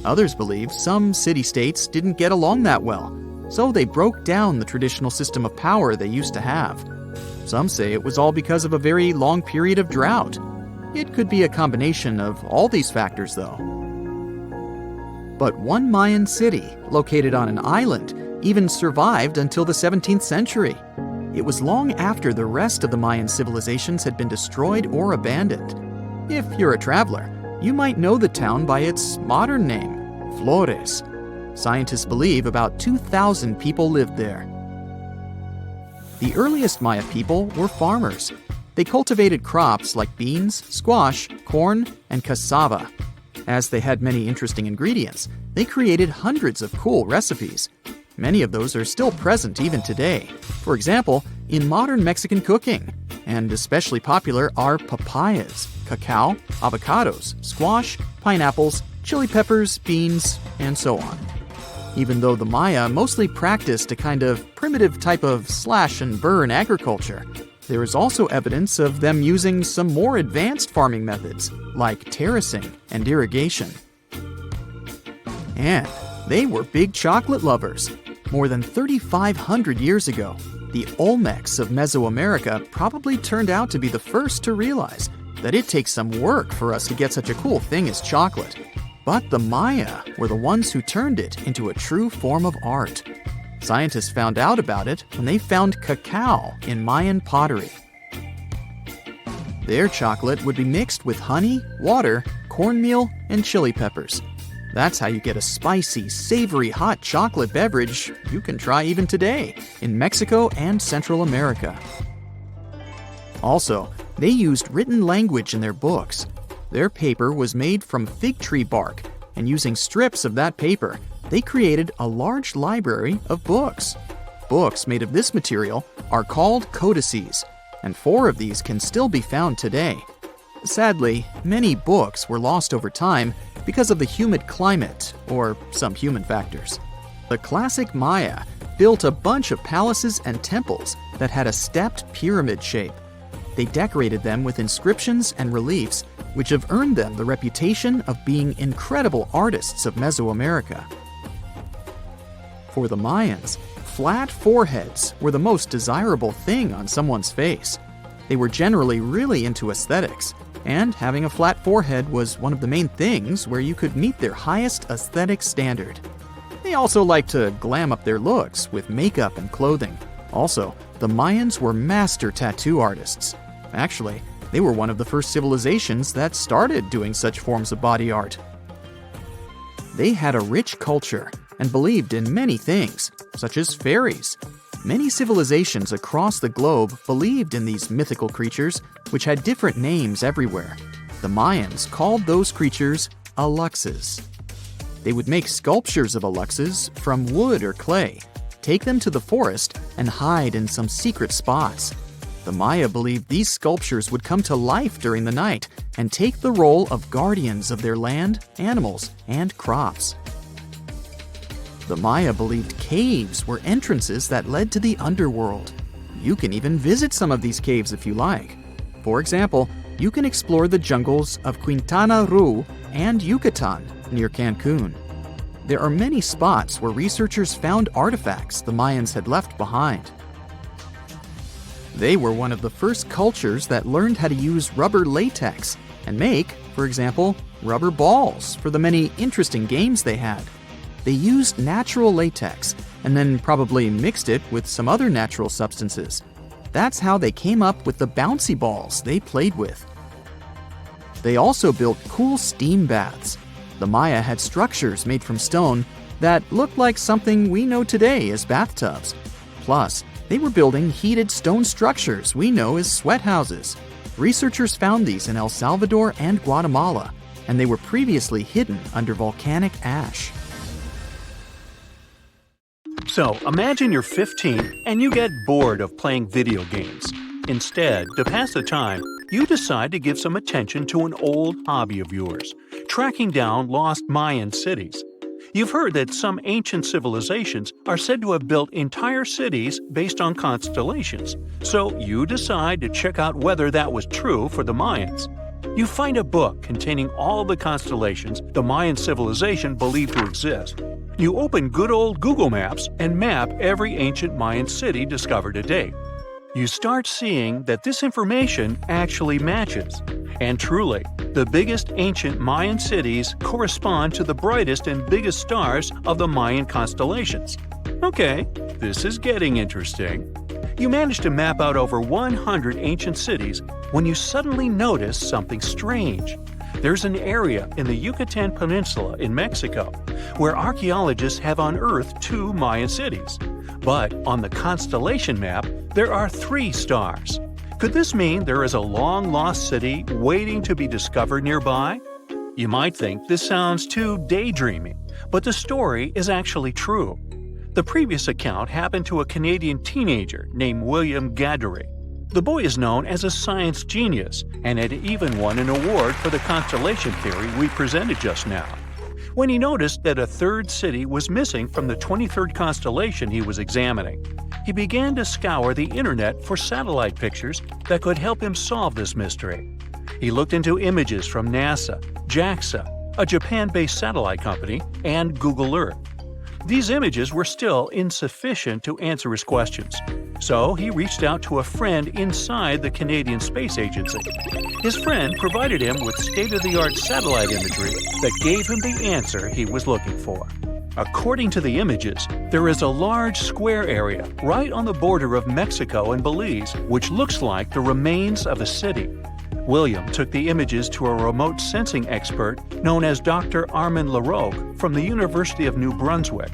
Others believe some city-states didn't get along that well, so they broke down the traditional system of power they used to have. Some say it was all because of a very long period of drought. It could be a combination of all these factors, though. But one Mayan city, located on an island, even survived until the 17th century. It was long after the rest of the Mayan civilizations had been destroyed or abandoned. If you're a traveler, you might know the town by its modern name, Flores. Scientists believe about 2,000 people lived there. The earliest Maya people were farmers. They cultivated crops like beans, squash, corn, and cassava. As they had many interesting ingredients, they created hundreds of cool recipes. Many of those are still present even today. For example, in modern Mexican cooking. And especially popular are papayas, cacao, avocados, squash, pineapples, chili peppers, beans, and so on. Even though the Maya mostly practiced a kind of primitive type of slash-and-burn agriculture, there is also evidence of them using some more advanced farming methods, like terracing and irrigation. And they were big chocolate lovers. More than 3,500 years ago, the Olmecs of Mesoamerica probably turned out to be the first to realize that it takes some work for us to get such a cool thing as chocolate. But the Maya were the ones who turned it into a true form of art. Scientists found out about it when they found cacao in Mayan pottery. Their chocolate would be mixed with honey, water, cornmeal, and chili peppers. That's how you get a spicy, savory, hot chocolate beverage you can try even today in Mexico and Central America. Also, they used written language in their books. Their paper was made from fig tree bark, and using strips of that paper, they created a large library of books. Books made of this material are called codices, and 4 of these can still be found today. Sadly, many books were lost over time because of the humid climate or some human factors. The classic Maya built a bunch of palaces and temples that had a stepped pyramid shape. They decorated them with inscriptions and reliefs, which have earned them the reputation of being incredible artists of Mesoamerica. For the Mayans, flat foreheads were the most desirable thing on someone's face. They were generally really into aesthetics, and having a flat forehead was one of the main things where you could meet their highest aesthetic standard. They also liked to glam up their looks with makeup and clothing. Also, the Mayans were master tattoo artists. Actually, they were one of the first civilizations that started doing such forms of body art. They had a rich culture and believed in many things, such as fairies. Many civilizations across the globe believed in these mythical creatures, which had different names everywhere. The Mayans called those creatures aluxes. They would make sculptures of aluxes from wood or clay, take them to the forest, and hide in some secret spots. The Maya believed these sculptures would come to life during the night and take the role of guardians of their land, animals, and crops. The Maya believed caves were entrances that led to the underworld. You can even visit some of these caves if you like. For example, you can explore the jungles of Quintana Roo and Yucatan near Cancun. There are many spots where researchers found artifacts the Mayans had left behind. They were one of the first cultures that learned how to use rubber latex and make, for example, rubber balls for the many interesting games they had. They used natural latex and then probably mixed it with some other natural substances. That's how they came up with the bouncy balls they played with. They also built cool steam baths. The Maya had structures made from stone that looked like something we know today as bathtubs. Plus, they were building heated stone structures we know as sweat houses. Researchers found these in El Salvador and Guatemala, and they were previously hidden under volcanic ash. So, imagine you're 15 and you get bored of playing video games. Instead, to pass the time, you decide to give some attention to an old hobby of yours, tracking down lost Mayan cities. You've heard that some ancient civilizations are said to have built entire cities based on constellations, so you decide to check out whether that was true for the Mayans. You find a book containing all the constellations the Mayan civilization believed to exist. You open good old Google Maps and map every ancient Mayan city discovered to date. You start seeing that this information actually matches. And truly, the biggest ancient Mayan cities correspond to the brightest and biggest stars of the Mayan constellations. Okay, this is getting interesting. You manage to map out over 100 ancient cities when you suddenly notice something strange. There's an area in the Yucatan Peninsula in Mexico where archaeologists have unearthed 2 Mayan cities. But on the constellation map, there are 3 stars. Could this mean there is a long-lost city waiting to be discovered nearby? You might think this sounds too daydreaming, but the story is actually true. The previous account happened to a Canadian teenager named William Gaddery. The boy is known as a science genius and had even won an award for the constellation theory we presented just now. When he noticed that a 3rd city was missing from the 23rd constellation he was examining, he began to scour the internet for satellite pictures that could help him solve this mystery. He looked into images from NASA, JAXA, a Japan-based satellite company, and Google Earth. These images were still insufficient to answer his questions, so he reached out to a friend inside the Canadian Space Agency. His friend provided him with state-of-the-art satellite imagery that gave him the answer he was looking for. According to the images, there is a large square area right on the border of Mexico and Belize, which looks like the remains of a city. William took the images to a remote sensing expert known as Dr. Armand Larocque from the University of New Brunswick.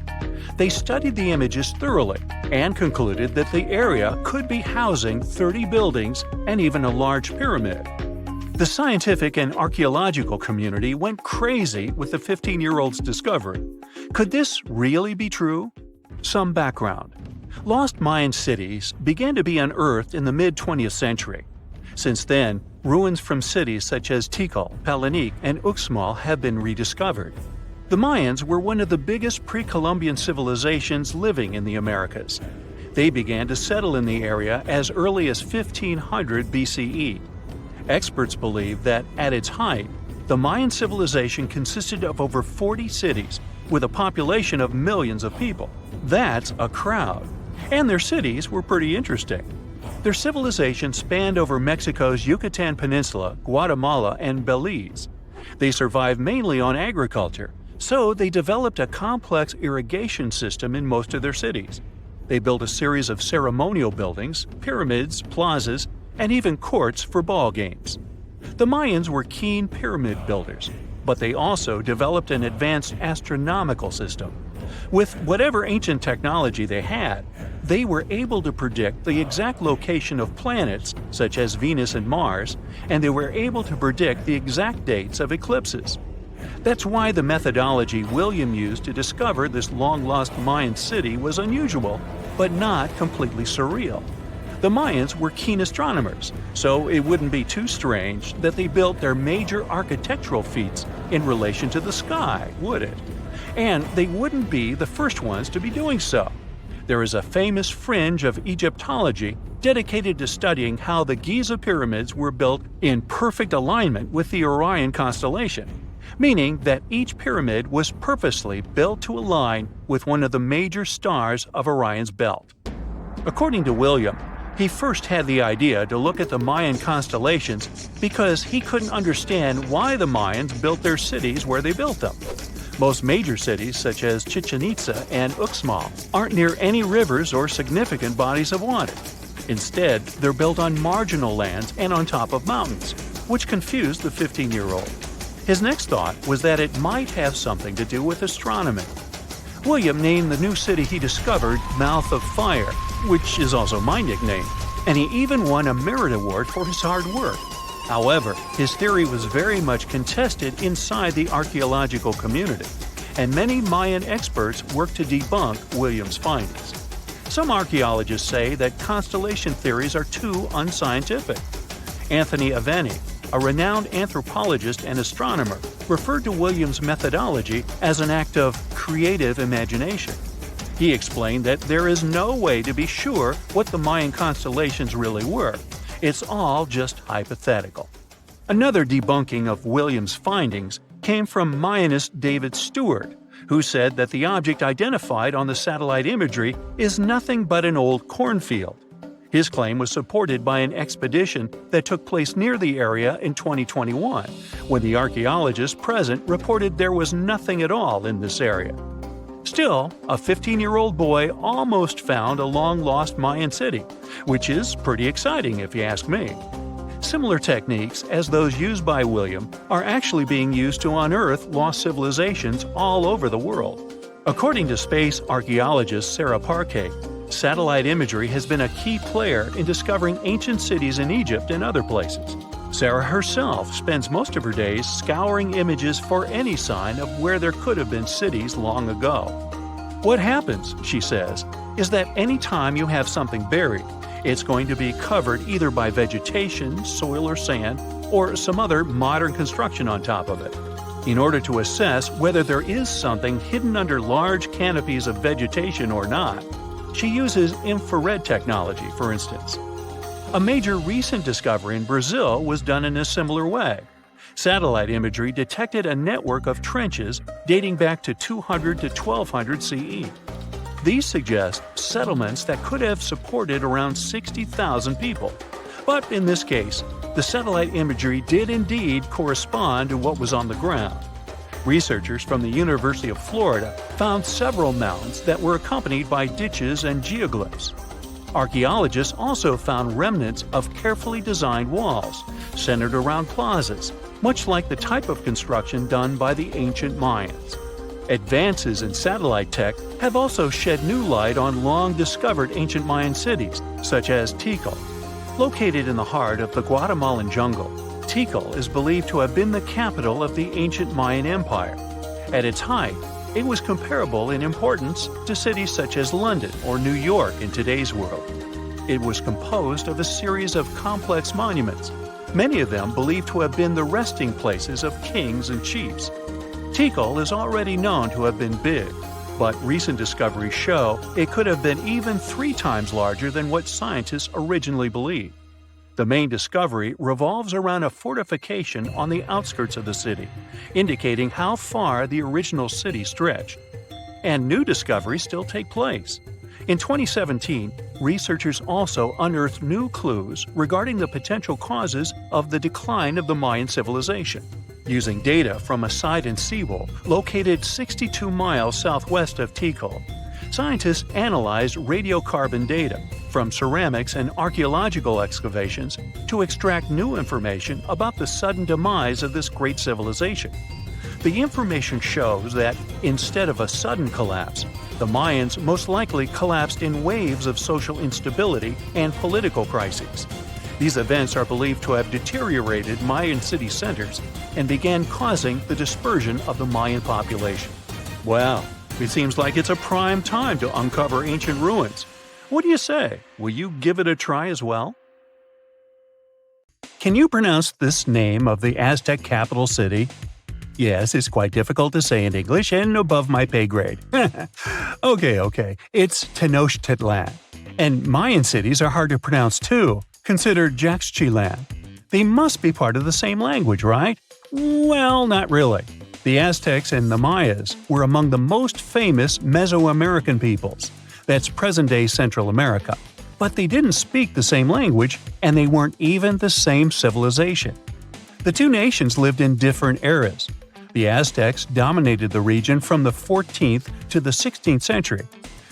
They studied the images thoroughly and concluded that the area could be housing 30 buildings and even a large pyramid. The scientific and archaeological community went crazy with the 15-year-old's discovery. Could this really be true? Some background. Lost Mayan cities began to be unearthed in the mid-20th century. Since then, ruins from cities such as Tikal, Palanique, and Uxmal have been rediscovered. The Mayans were one of the biggest pre-Columbian civilizations living in the Americas. They began to settle in the area as early as 1500 BCE. Experts believe that, at its height, the Mayan civilization consisted of over 40 cities with a population of millions of people. That's a crowd. And their cities were pretty interesting. Their civilization spanned over Mexico's Yucatan Peninsula, Guatemala, and Belize. They survived mainly on agriculture, so they developed a complex irrigation system in most of their cities. They built a series of ceremonial buildings, pyramids, plazas, and even courts for ball games. The Mayans were keen pyramid builders, but they also developed an advanced astronomical system. With whatever ancient technology they had, they were able to predict the exact location of planets such as Venus and Mars, and they were able to predict the exact dates of eclipses. That's why the methodology William used to discover this long-lost Mayan city was unusual, but not completely surreal. The Mayans were keen astronomers, so it wouldn't be too strange that they built their major architectural feats in relation to the sky, would it? And they wouldn't be the first ones to be doing so. There is a famous fringe of Egyptology dedicated to studying how the Giza pyramids were built in perfect alignment with the Orion constellation, meaning that each pyramid was purposely built to align with one of the major stars of Orion's belt. According to William, he first had the idea to look at the Mayan constellations because he couldn't understand why the Mayans built their cities where they built them. Most major cities, such as Chichen Itza and Uxmal, aren't near any rivers or significant bodies of water. Instead, they're built on marginal lands and on top of mountains, which confused the 15-year-old. His next thought was that it might have something to do with astronomy. William named the new city he discovered Mouth of Fire, which is also my nickname. and he even won a merit award for his hard work. However, his theory was very much contested inside the archaeological community, and many Mayan experts worked to debunk Williams' findings. Some archaeologists say that constellation theories are too unscientific. Anthony Aveni, a renowned anthropologist and astronomer, referred to Williams' methodology as an act of creative imagination. He explained that there is no way to be sure what the Mayan constellations really were. It's all just hypothetical. Another debunking of Williams' findings came from Mayanist David Stewart, who said that the object identified on the satellite imagery is nothing but an old cornfield. His claim was supported by an expedition that took place near the area in 2021, when the archaeologists present reported there was nothing at all in this area. Still, a 15-year-old boy almost found a long-lost Mayan city, which is pretty exciting if you ask me. Similar techniques as those used by William are actually being used to unearth lost civilizations all over the world. According to space archaeologist Sarah Parquet, satellite imagery has been a key player in discovering ancient cities in Egypt and other places. Sarah herself spends most of her days scouring images for any sign of where there could have been cities long ago. What happens, she says, is that any time you have something buried, it's going to be covered either by vegetation, soil or sand, or some other modern construction on top of it. In order to assess whether there is something hidden under large canopies of vegetation or not, she uses infrared technology, for instance. A major recent discovery in Brazil was done in a similar way. Satellite imagery detected a network of trenches dating back to 200 to 1200 CE. These suggest settlements that could have supported around 60,000 people. But in this case, the satellite imagery did indeed correspond to what was on the ground. Researchers from the University of Florida found several mounds that were accompanied by ditches and geoglyphs. Archaeologists also found remnants of carefully designed walls, centered around plazas, much like the type of construction done by the ancient Mayans. Advances in satellite tech have also shed new light on long-discovered ancient Mayan cities, such as Tikal. Located in the heart of the Guatemalan jungle, Tikal is believed to have been the capital of the ancient Mayan Empire. At its height, it was comparable in importance to cities such as London or New York in today's world. It was composed of a series of complex monuments, many of them believed to have been the resting places of kings and chiefs. Tikal is already known to have been big, but recent discoveries show it could have been even 3 times larger than what scientists originally believed. The main discovery revolves around a fortification on the outskirts of the city, indicating how far the original city stretched. And new discoveries still take place. In 2017, researchers also unearthed new clues regarding the potential causes of the decline of the Mayan civilization. Using data from a Sidon seawall located 62 miles southwest of Tikal, scientists analyzed radiocarbon data from ceramics and archaeological excavations to extract new information about the sudden demise of this great civilization. The information shows that, instead of a sudden collapse, the Mayans most likely collapsed in waves of social instability and political crises. These events are believed to have deteriorated Mayan city centers and began causing the dispersion of the Mayan population. Wow, it seems like it's a prime time to uncover ancient ruins. What do you say? Will you give it a try as well? Can you pronounce this name of the Aztec capital city? Yes, it's quite difficult to say in English and above my pay grade. Okay. It's Tenochtitlan. And Mayan cities are hard to pronounce too. Consider Jaxchilan. They must be part of the same language, right? Well, not really. The Aztecs and the Mayas were among the most famous Mesoamerican peoples. That's present-day Central America. But they didn't speak the same language, and they weren't even the same civilization. The two nations lived in different eras. The Aztecs dominated the region from the 14th to the 16th century.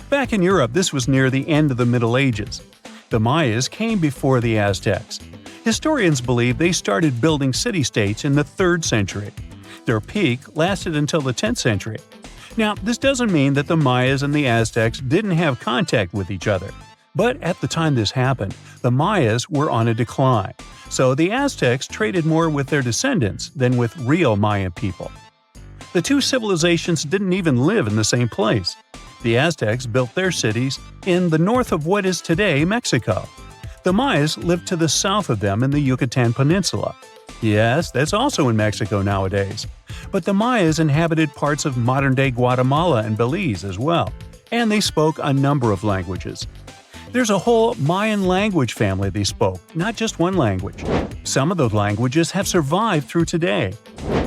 Back in Europe, this was near the end of the Middle Ages. The Mayas came before the Aztecs. Historians believe they started building city-states in the 3rd century. Their peak lasted until the 10th century. Now, this doesn't mean that the Mayas and the Aztecs didn't have contact with each other. But at the time this happened, the Mayas were on a decline, so the Aztecs traded more with their descendants than with real Mayan people. The two civilizations didn't even live in the same place. The Aztecs built their cities in the north of what is today Mexico. The Mayas lived to the south of them in the Yucatan Peninsula. Yes, that's also in Mexico nowadays. But the Mayas inhabited parts of modern-day Guatemala and Belize as well, and they spoke a number of languages. There's a whole Mayan language family they spoke, not just one language. Some of those languages have survived through today.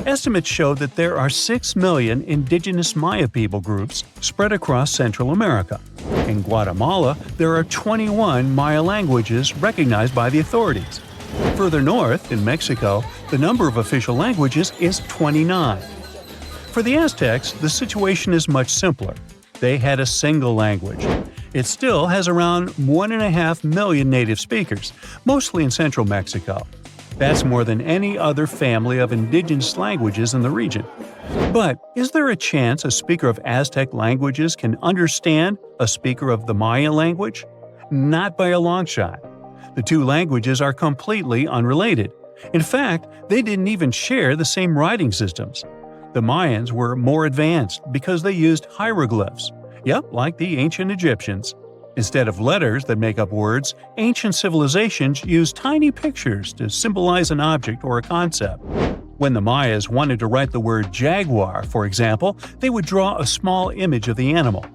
Estimates show that there are 6 million indigenous Maya people groups spread across Central America. In Guatemala, there are 21 Maya languages recognized by the authorities. Further north, in Mexico, the number of official languages is 29. For the Aztecs, the situation is much simpler. They had a single language. It still has around 1.5 million native speakers, mostly in central Mexico. That's more than any other family of indigenous languages in the region. But is there a chance a speaker of Aztec languages can understand a speaker of the Maya language? Not by a long shot. The two languages are completely unrelated. In fact, they didn't even share the same writing systems. The Mayans were more advanced because they used hieroglyphs. Yep, like the ancient Egyptians. Instead of letters that make up words, ancient civilizations used tiny pictures to symbolize an object or a concept. When the Mayas wanted to write the word jaguar, for example, they would draw a small image of the animal.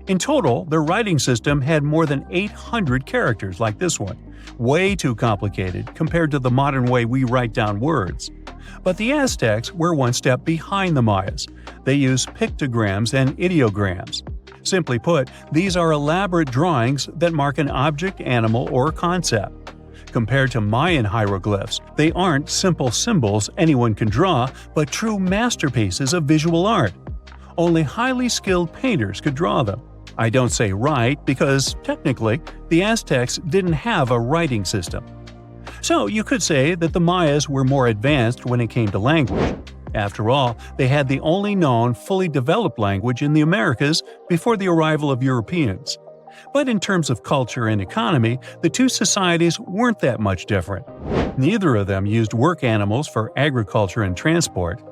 In total, their writing system had more than 800 characters like this one. Way too complicated compared to the modern way we write down words. But the Aztecs were one step behind the Mayas. They used pictograms and ideograms. Simply put, these are elaborate drawings that mark an object, animal, or concept. Compared to Mayan hieroglyphs, they aren't simple symbols anyone can draw, but true masterpieces of visual art. Only highly skilled painters could draw them. I don't say write because, technically, the Aztecs didn't have a writing system. So you could say that the Mayas were more advanced when it came to language. After all, they had the only known fully developed language in the Americas before the arrival of Europeans. But in terms of culture and economy, the two societies weren't that much different. Neither of them used work animals for agriculture and transport.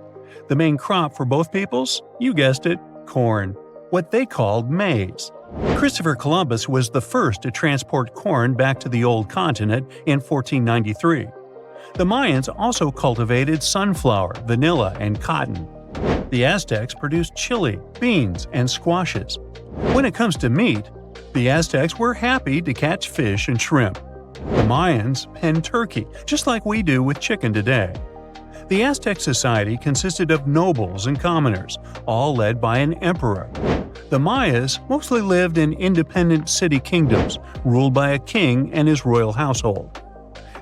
The main crop for both peoples? You guessed it, corn. What they called maize. Christopher Columbus was the first to transport corn back to the old continent in 1493. The Mayans also cultivated sunflower, vanilla, and cotton. The Aztecs produced chili, beans, and squashes. When it comes to meat, the Aztecs were happy to catch fish and shrimp. The Mayans penned turkey, just like we do with chicken today. The Aztec society consisted of nobles and commoners, all led by an emperor. The Mayas mostly lived in independent city kingdoms, ruled by a king and his royal household.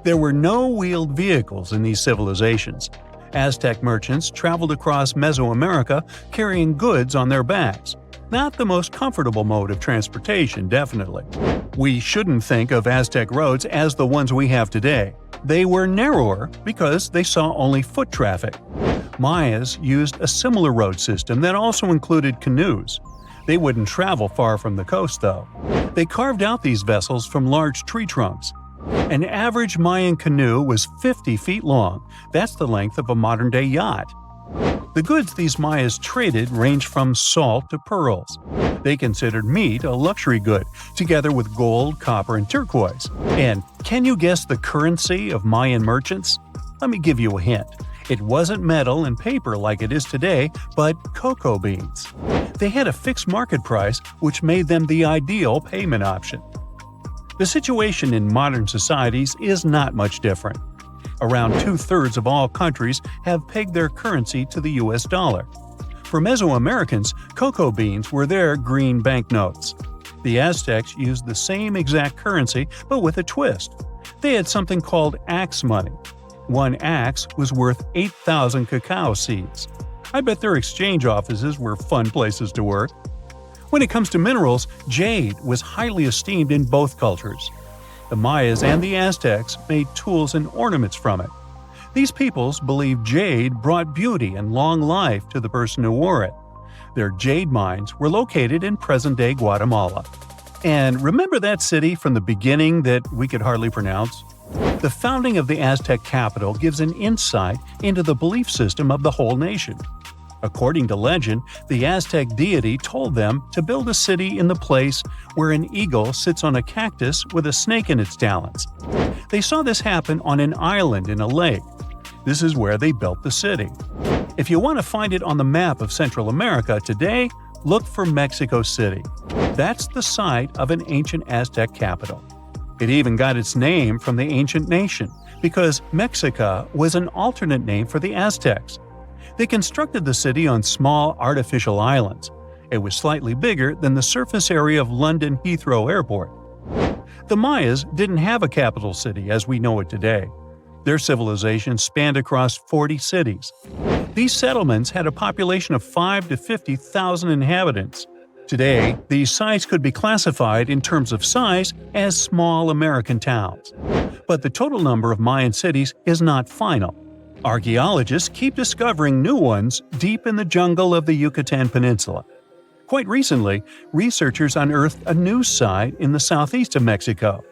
There were no wheeled vehicles in these civilizations. Aztec merchants traveled across Mesoamerica carrying goods on their backs. Not the most comfortable mode of transportation, definitely. We shouldn't think of Aztec roads as the ones we have today. They were narrower because they saw only foot traffic. Mayas used a similar road system that also included canoes. They wouldn't travel far from the coast, though. They carved out these vessels from large tree trunks. An average Mayan canoe was 50 feet long. That's the length of a modern-day yacht. The goods these Mayas traded ranged from salt to pearls. They considered meat a luxury good, together with gold, copper, and turquoise. And can you guess the currency of Mayan merchants? Let me give you a hint. It wasn't metal and paper like it is today, but cocoa beans. They had a fixed market price, which made them the ideal payment option. The situation in modern societies is not much different. Around 2/3 of all countries have pegged their currency to the US dollar. For Mesoamericans, cocoa beans were their green banknotes. The Aztecs used the same exact currency, but with a twist. They had something called axe money. One axe was worth 8,000 cacao seeds. I bet their exchange offices were fun places to work. When it comes to minerals, jade was highly esteemed in both cultures. The Mayas and the Aztecs made tools and ornaments from it. These peoples believed jade brought beauty and long life to the person who wore it. Their jade mines were located in present-day Guatemala. And remember that city from the beginning that we could hardly pronounce? The founding of the Aztec capital gives an insight into the belief system of the whole nation. According to legend, the Aztec deity told them to build a city in the place where an eagle sits on a cactus with a snake in its talons. They saw this happen on an island in a lake. This is where they built the city. If you want to find it on the map of Central America today, look for Mexico City. That's the site of an ancient Aztec capital. It even got its name from the ancient nation, because Mexica was an alternate name for the Aztecs. They constructed the city on small artificial islands. It was slightly bigger than the surface area of London Heathrow Airport. The Mayas didn't have a capital city as we know it today. Their civilization spanned across 40 cities. These settlements had a population of 5 to 50,000 inhabitants. Today, these sites could be classified in terms of size as small American towns. But the total number of Mayan cities is not final. Archaeologists keep discovering new ones deep in the jungle of the Yucatan Peninsula. Quite recently, researchers unearthed a new site in the southeast of Mexico.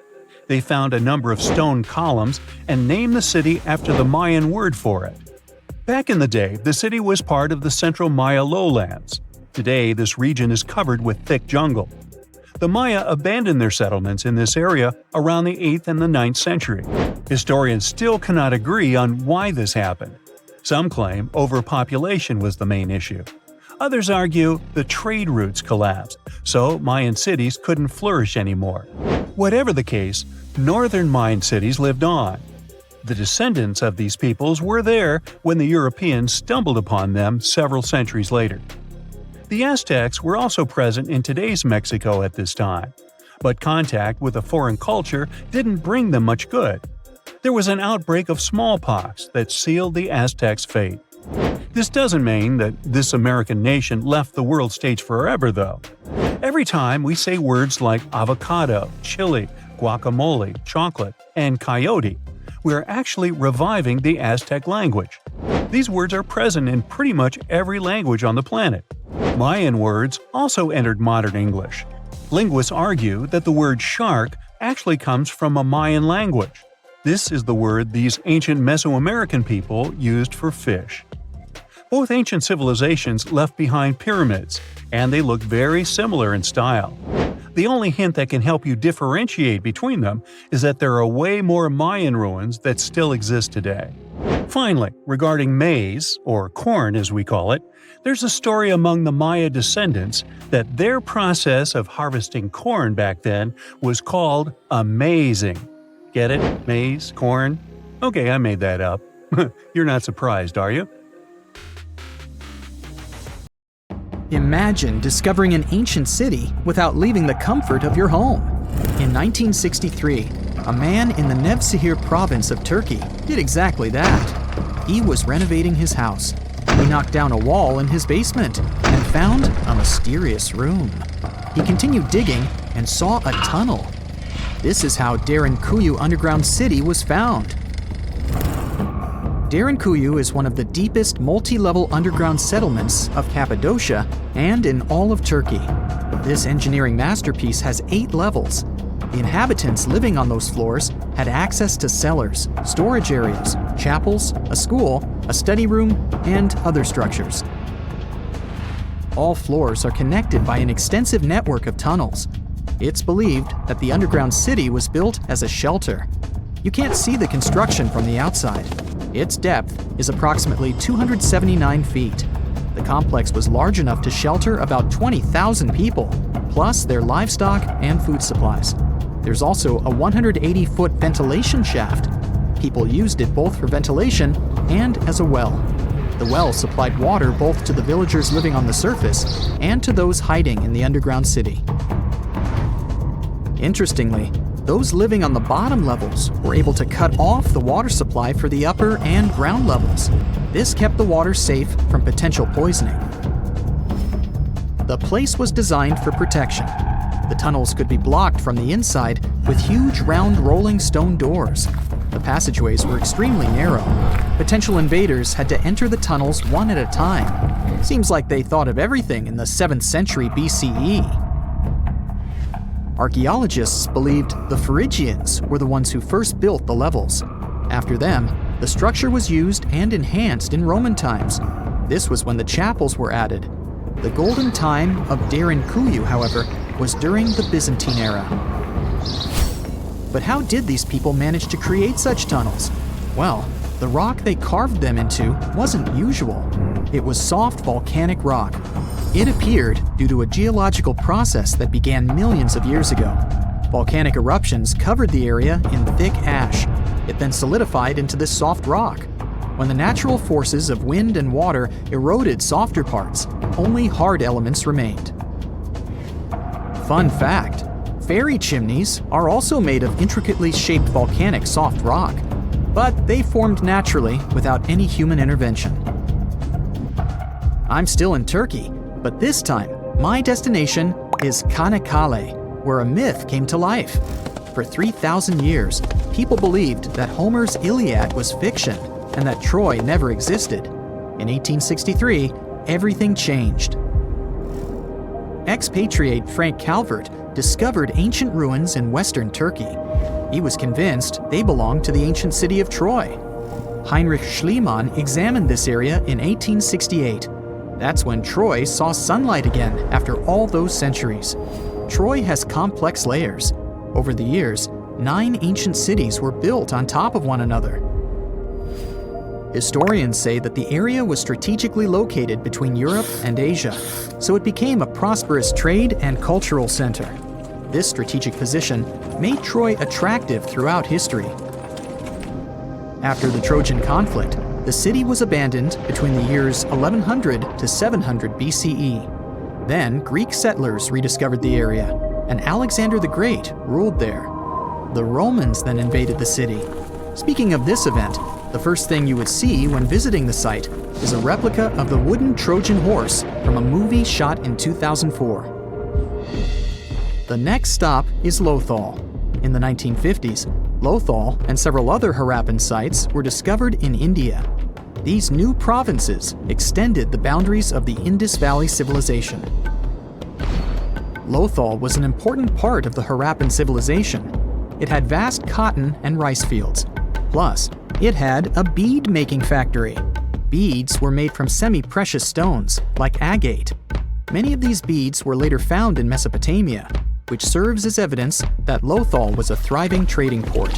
They found a number of stone columns and named the city after the Mayan word for it. Back in the day, the city was part of the central Maya lowlands. Today, this region is covered with thick jungle. The Maya abandoned their settlements in this area around the 8th and the 9th century. Historians still cannot agree on why this happened. Some claim overpopulation was the main issue. Others argue the trade routes collapsed, so Mayan cities couldn't flourish anymore. Whatever the case, northern Mayan cities lived on. The descendants of these peoples were there when the Europeans stumbled upon them several centuries later. The Aztecs were also present in today's Mexico at this time, but contact with a foreign culture didn't bring them much good. There was an outbreak of smallpox that sealed the Aztecs' fate. This doesn't mean that this American nation left the world stage forever, though. Every time we say words like avocado, chili, guacamole, chocolate, and coyote, we are actually reviving the Aztec language. These words are present in pretty much every language on the planet. Mayan words also entered modern English. Linguists argue that the word shark actually comes from a Mayan language. This is the word these ancient Mesoamerican people used for fish. Both ancient civilizations left behind pyramids, and they look very similar in style. The only hint that can help you differentiate between them is that there are way more Mayan ruins that still exist today. Finally, regarding maize, or corn as we call it, there's a story among the Maya descendants that their process of harvesting corn back then was called amazing. Get it? Maize? Corn? Okay, I made that up. You're not surprised, are you? Imagine discovering an ancient city without leaving the comfort of your home. In 1963, a man in the Nevşehir province of Turkey did exactly that. He was renovating his house. He knocked down a wall in his basement and found a mysterious room. He continued digging and saw a tunnel. This is how Derinkuyu Underground City was found. Derinkuyu is one of the deepest multi-level underground settlements of Cappadocia and in all of Turkey. This engineering masterpiece has 8 levels. The inhabitants living on those floors had access to cellars, storage areas, chapels, a school, a study room, and other structures. All floors are connected by an extensive network of tunnels. It's believed that the underground city was built as a shelter. You can't see the construction from the outside. Its depth is approximately 279 feet. The complex was large enough to shelter about 20,000 people, plus their livestock and food supplies. There's also a 180-foot ventilation shaft. People used it both for ventilation and as a well. The well supplied water both to the villagers living on the surface and to those hiding in the underground city. Interestingly, those living on the bottom levels were able to cut off the water supply for the upper and ground levels. This kept the water safe from potential poisoning. The place was designed for protection. The tunnels could be blocked from the inside with huge round rolling stone doors. The passageways were extremely narrow. Potential invaders had to enter the tunnels one at a time. Seems like they thought of everything in the 7th century BCE. Archaeologists believed the Phrygians were the ones who first built the levels. After them, the structure was used and enhanced in Roman times. This was when the chapels were added. The golden time of Derinkuyu, however, was during the Byzantine era. But how did these people manage to create such tunnels? Well, the rock they carved them into wasn't usual. It was soft volcanic rock. It appeared due to a geological process that began millions of years ago. Volcanic eruptions covered the area in thick ash. It then solidified into this soft rock. When the natural forces of wind and water eroded softer parts, only hard elements remained. Fun fact, fairy chimneys are also made of intricately shaped volcanic soft rock, but they formed naturally without any human intervention. I'm still in Turkey, but this time, my destination is Çanakkale, where a myth came to life. For 3,000 years, people believed that Homer's Iliad was fiction and that Troy never existed. In 1863, everything changed. Expatriate Frank Calvert discovered ancient ruins in western Turkey. He was convinced they belonged to the ancient city of Troy. Heinrich Schliemann examined this area in 1868. That's when Troy saw sunlight again after all those centuries. Troy has complex layers. Over the years, 9 ancient cities were built on top of one another. Historians say that the area was strategically located between Europe and Asia, so it became a prosperous trade and cultural center. This strategic position made Troy attractive throughout history. After the Trojan conflict, the city was abandoned between the years 1100 to 700 BCE. Then Greek settlers rediscovered the area, and Alexander the Great ruled there. The Romans then invaded the city. Speaking of this event, the first thing you would see when visiting the site is a replica of the wooden Trojan horse from a movie shot in 2004. The next stop is Lothal. In the 1950s, Lothal and several other Harappan sites were discovered in India. These new provinces extended the boundaries of the Indus Valley civilization. Lothal was an important part of the Harappan civilization. It had vast cotton and rice fields. Plus, it had a bead-making factory. Beads were made from semi-precious stones, like agate. Many of these beads were later found in Mesopotamia, which serves as evidence that Lothal was a thriving trading port.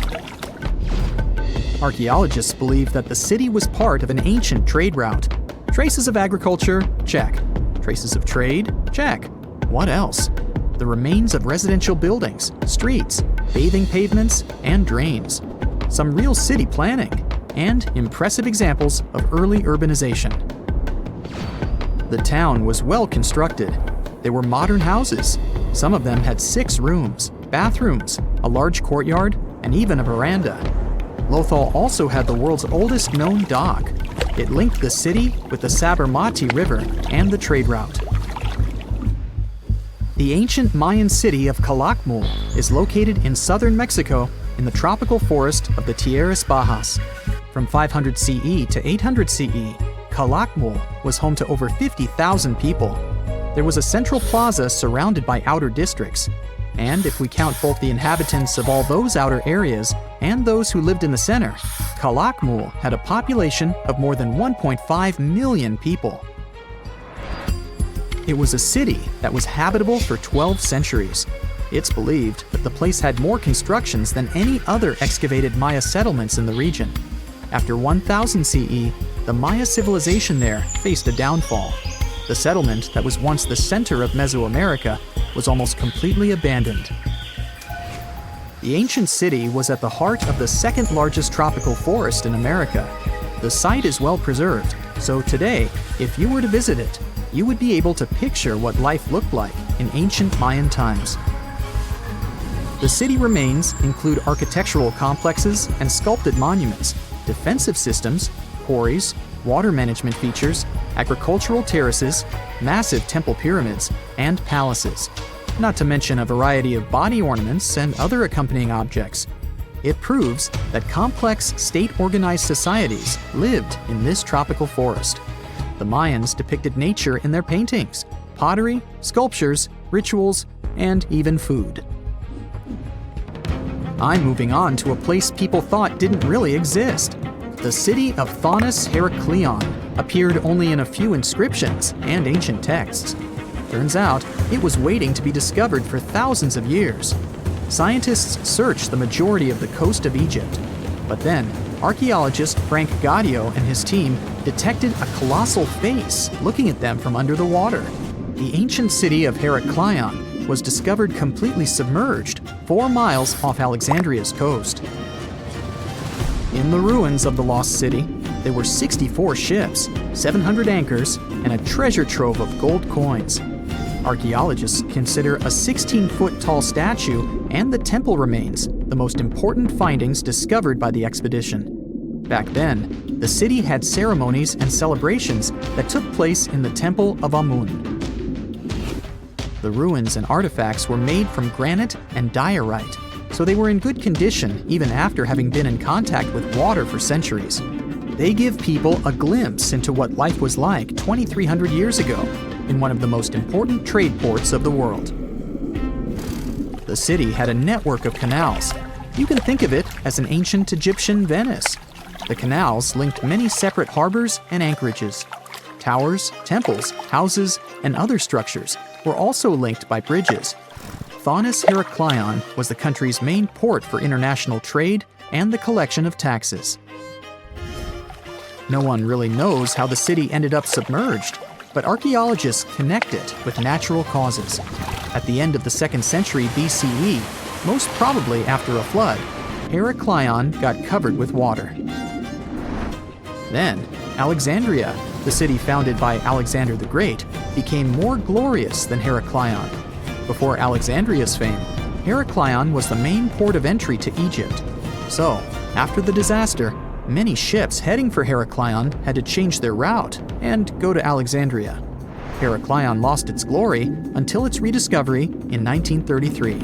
Archaeologists believe that the city was part of an ancient trade route. Traces of agriculture? Check. Traces of trade? Check. What else? The remains of residential buildings, streets, bathing pavements, and drains. Some real city planning, and impressive examples of early urbanization. The town was well constructed. There were modern houses. Some of them had 6 rooms, bathrooms, a large courtyard, and even a veranda. Lothal also had the world's oldest known dock. It linked the city with the Sabarmati River and the trade route. The ancient Mayan city of Calakmul is located in southern Mexico in the tropical forest of the Tierras Bajas. From 500 CE to 800 CE, Calakmul was home to over 50,000 people. There was a central plaza surrounded by outer districts. And if we count both the inhabitants of all those outer areas and those who lived in the center, Calakmul had a population of more than 1.5 million people. It was a city that was habitable for 12 centuries. It's believed that the place had more constructions than any other excavated Maya settlements in the region. After 1000 CE, the Maya civilization there faced a downfall. The settlement that was once the center of Mesoamerica was almost completely abandoned. The ancient city was at the heart of the second largest tropical forest in America. The site is well preserved, so today, if you were to visit it, you would be able to picture what life looked like in ancient Mayan times. The city remains include architectural complexes and sculpted monuments, defensive systems, quarries, water management features, agricultural terraces, massive temple pyramids, and palaces, not to mention a variety of body ornaments and other accompanying objects. It proves that complex state-organized societies lived in this tropical forest. The Mayans depicted nature in their paintings, pottery, sculptures, rituals, and even food. I'm moving on to a place people thought didn't really exist. The city of Thonis Heracleion appeared only in a few inscriptions and ancient texts. Turns out, it was waiting to be discovered for thousands of years. Scientists searched the majority of the coast of Egypt. But then, archaeologist Frank Gaudio and his team detected a colossal face looking at them from under the water. The ancient city of Heracleion was discovered completely submerged 4 miles off Alexandria's coast. In the ruins of the lost city, there were 64 ships, 700 anchors, and a treasure trove of gold coins. Archaeologists consider a 16-foot tall statue and the temple remains the most important findings discovered by the expedition. Back then, the city had ceremonies and celebrations that took place in the Temple of Amun. The ruins and artifacts were made from granite and diorite, so they were in good condition even after having been in contact with water for centuries. They give people a glimpse into what life was like 2,300 years ago in one of the most important trade ports of the world. The city had a network of canals. You can think of it as an ancient Egyptian Venice. The canals linked many separate harbors and anchorages. Towers, temples, houses, and other structures were also linked by bridges. Thonis Heracleion was the country's main port for international trade and the collection of taxes. No one really knows how the city ended up submerged, but archaeologists connect it with natural causes. At the end of the 2nd century BCE, most probably after a flood, Heracleion got covered with water. Then, Alexandria, the city founded by Alexander the Great, became more glorious than Heracleion. Before Alexandria's fame, Heracleion was the main port of entry to Egypt. So, after the disaster, many ships heading for Heracleion had to change their route and go to Alexandria. Heracleion lost its glory until its rediscovery in 1933.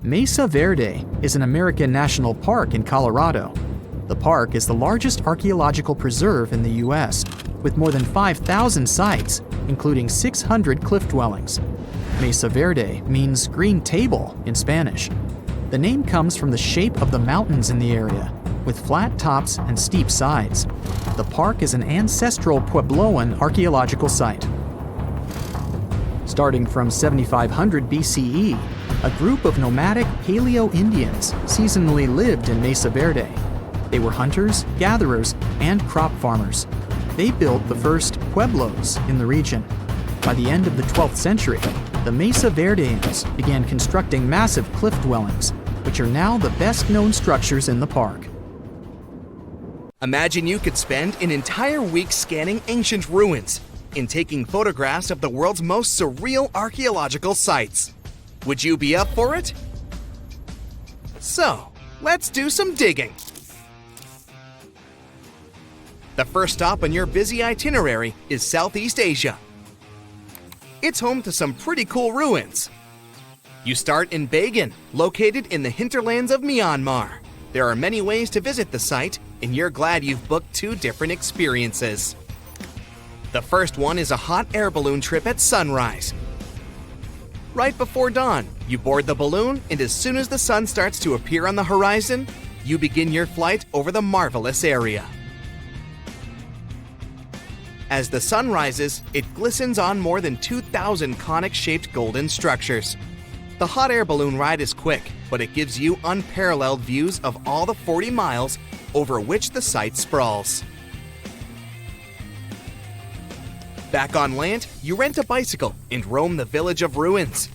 Mesa Verde is an American national park in Colorado. The park is the largest archaeological preserve in the U.S., with more than 5,000 sites, including 600 cliff dwellings. Mesa Verde means green table in Spanish. The name comes from the shape of the mountains in the area, with flat tops and steep sides. The park is an ancestral Puebloan archaeological site. Starting from 7500 BCE, a group of nomadic Paleo-Indians seasonally lived in Mesa Verde. They were hunters, gatherers, and crop farmers. They built the first pueblos in the region. By the end of the 12th century, the Mesa Verdeans began constructing massive cliff dwellings, which are now the best-known structures in the park. Imagine you could spend an entire week scanning ancient ruins and taking photographs of the world's most surreal archaeological sites. Would you be up for it? So, let's do some digging. The first stop on your busy itinerary is Southeast Asia. It's home to some pretty cool ruins. You start in Bagan, located in the hinterlands of Myanmar. There are many ways to visit the site, and you're glad you've booked 2 different experiences. The first one is a hot air balloon trip at sunrise. Right before dawn, you board the balloon, and as soon as the sun starts to appear on the horizon, you begin your flight over the marvelous area. As the sun rises, it glistens on more than 2,000 conic-shaped golden structures. The hot air balloon ride is quick, but it gives you unparalleled views of all the 40 miles over which the site sprawls. Back on land, you rent a bicycle and roam the village of ruins.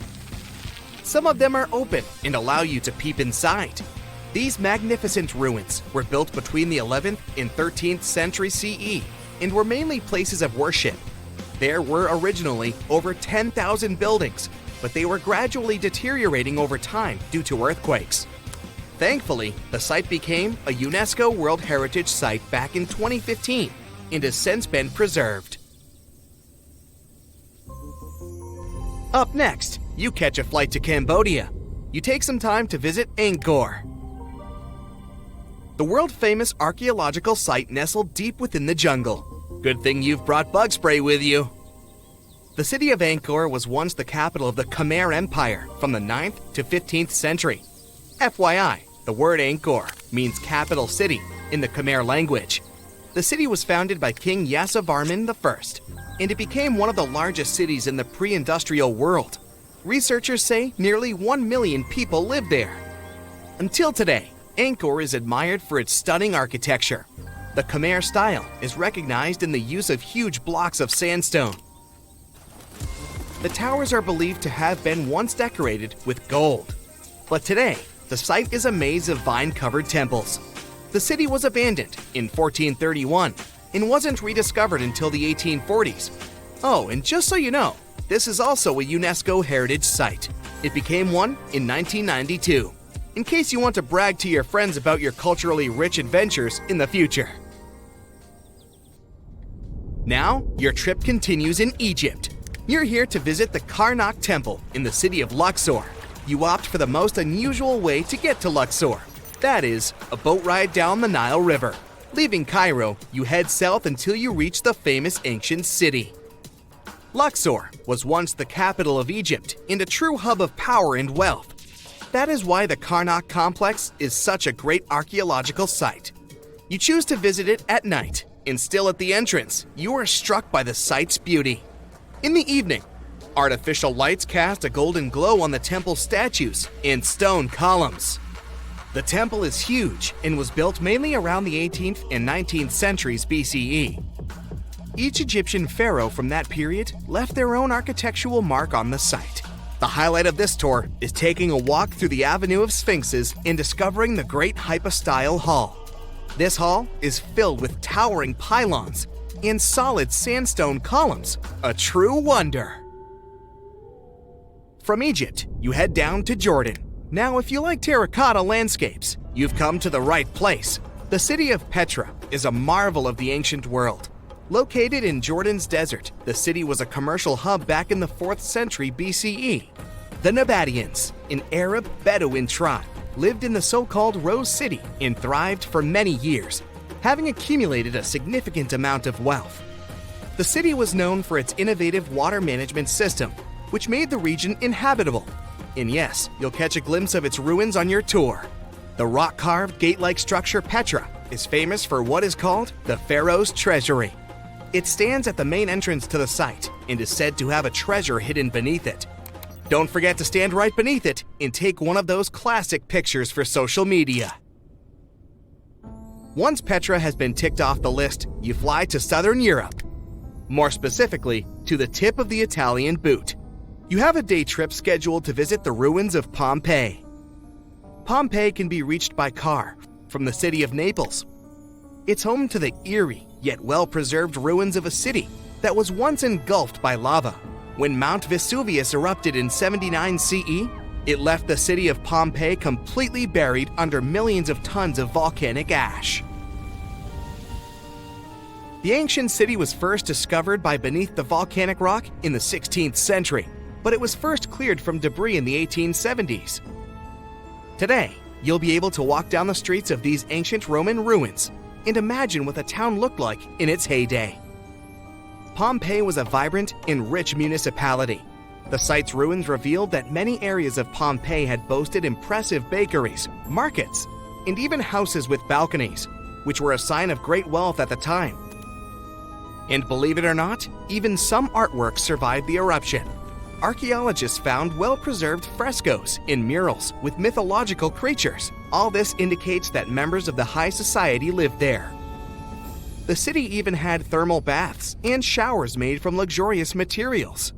Some of them are open and allow you to peep inside. These magnificent ruins were built between the 11th and 13th century CE and were mainly places of worship. There were originally over 10,000 buildings, but they were gradually deteriorating over time due to earthquakes. Thankfully, the site became a UNESCO World Heritage Site back in 2015 and has since been preserved. Up next, you catch a flight to Cambodia. You take some time to visit Angkor, the world-famous archaeological site nestled deep within the jungle. Good thing you've brought bug spray with you. The city of Angkor was once the capital of the Khmer Empire from the 9th to 15th century. FYI, the word Angkor means capital city in the Khmer language. The city was founded by King Yasovarman I, and it became one of the largest cities in the pre-industrial world. Researchers say nearly 1 million people live there. Until today, Angkor is admired for its stunning architecture. The Khmer style is recognized in the use of huge blocks of sandstone. The towers are believed to have been once decorated with gold. But today, the site is a maze of vine-covered temples. The city was abandoned in 1431 and wasn't rediscovered until the 1840s. Oh, and just so you know, this is also a UNESCO heritage site. It became one in 1992, in case you want to brag to your friends about your culturally rich adventures in the future. Now, your trip continues in Egypt. You're here to visit the Karnak Temple in the city of Luxor. You opt for the most unusual way to get to Luxor. That is, a boat ride down the Nile River. Leaving Cairo, you head south until you reach the famous ancient city. Luxor was once the capital of Egypt and a true hub of power and wealth. That is why the Karnak complex is such a great archaeological site. You choose to visit it at night, and still at the entrance, you are struck by the site's beauty. In the evening, artificial lights cast a golden glow on the temple's statues and stone columns. The temple is huge and was built mainly around the 18th and 19th centuries BCE. Each Egyptian pharaoh from that period left their own architectural mark on the site. The highlight of this tour is taking a walk through the Avenue of Sphinxes and discovering the Great Hypostyle Hall. This hall is filled with towering pylons and solid sandstone columns, a true wonder. From Egypt, you head down to Jordan. Now, if you like terracotta landscapes, you've come to the right place. The city of Petra is a marvel of the ancient world. Located in Jordan's desert, the city was a commercial hub back in the 4th century BCE. The Nabateans, an Arab Bedouin tribe, lived in the so-called Rose City and thrived for many years, having accumulated a significant amount of wealth. The city was known for its innovative water management system, which made the region inhabitable. And yes, you'll catch a glimpse of its ruins on your tour. The rock-carved gate-like structure Petra is famous for what is called the Pharaoh's Treasury. It stands at the main entrance to the site and is said to have a treasure hidden beneath it. Don't forget to stand right beneath it and take one of those classic pictures for social media. Once Petra has been ticked off the list, you fly to southern Europe. More specifically, to the tip of the Italian boot. You have a day trip scheduled to visit the ruins of Pompeii. Pompeii can be reached by car from the city of Naples. It's home to the eerie yet well-preserved ruins of a city that was once engulfed by lava. When Mount Vesuvius erupted in 79 CE, it left the city of Pompeii completely buried under millions of tons of volcanic ash. The ancient city was first discovered by beneath the volcanic rock in the 16th century, but it was first cleared from debris in the 1870s. Today, you'll be able to walk down the streets of these ancient Roman ruins and imagine what the town looked like in its heyday. Pompeii was a vibrant and rich municipality. The site's ruins revealed that many areas of Pompeii had boasted impressive bakeries, markets, and even houses with balconies, which were a sign of great wealth at the time. And believe it or not, even some artworks survived the eruption. Archaeologists found well-preserved frescoes and murals with mythological creatures. All this indicates that members of the high society lived there. The city even had thermal baths and showers made from luxurious materials.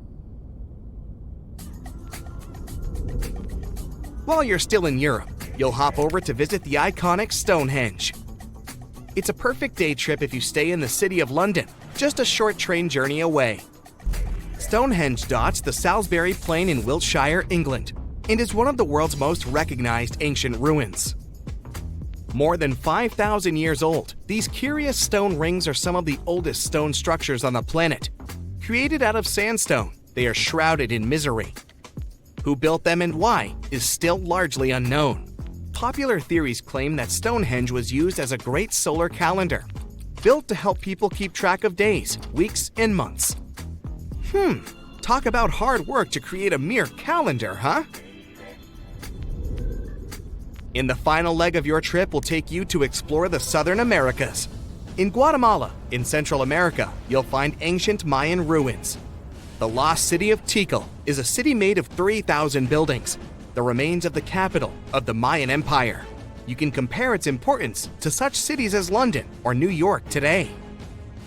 While you're still in Europe, you'll hop over to visit the iconic Stonehenge. It's a perfect day trip if you stay in the city of London, just a short train journey away. Stonehenge dots the Salisbury Plain in Wiltshire, England, and is one of the world's most recognized ancient ruins. More than 5,000 years old, these curious stone rings are some of the oldest stone structures on the planet. Created out of sandstone, they are shrouded in misery. Who built them and why is still largely unknown. Popular theories claim that Stonehenge was used as a great solar calendar, built to help people keep track of days, weeks, and months. Talk about hard work to create a mere calendar, huh? In the final leg of your trip, we'll take you to explore the Southern Americas. In Guatemala, in Central America, you'll find ancient Mayan ruins. The lost city of Tikal is a city made of 3,000 buildings, the remains of the capital of the Mayan Empire. You can compare its importance to such cities as London or New York today.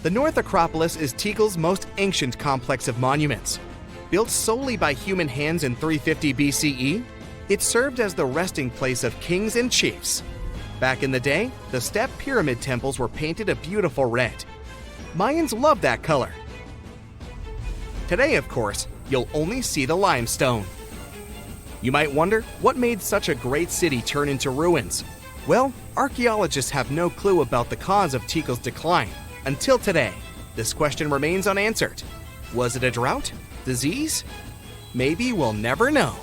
The North Acropolis is Tikal's most ancient complex of monuments. Built solely by human hands in 350 BCE, it served as the resting place of kings and chiefs. Back in the day, the step pyramid temples were painted a beautiful red. Mayans loved that color. Today, of course, you'll only see the limestone. You might wonder what made such a great city turn into ruins. Well, archaeologists have no clue about the cause of Tikal's decline. Until today, this question remains unanswered. Was it a drought? Disease? Maybe we'll never know.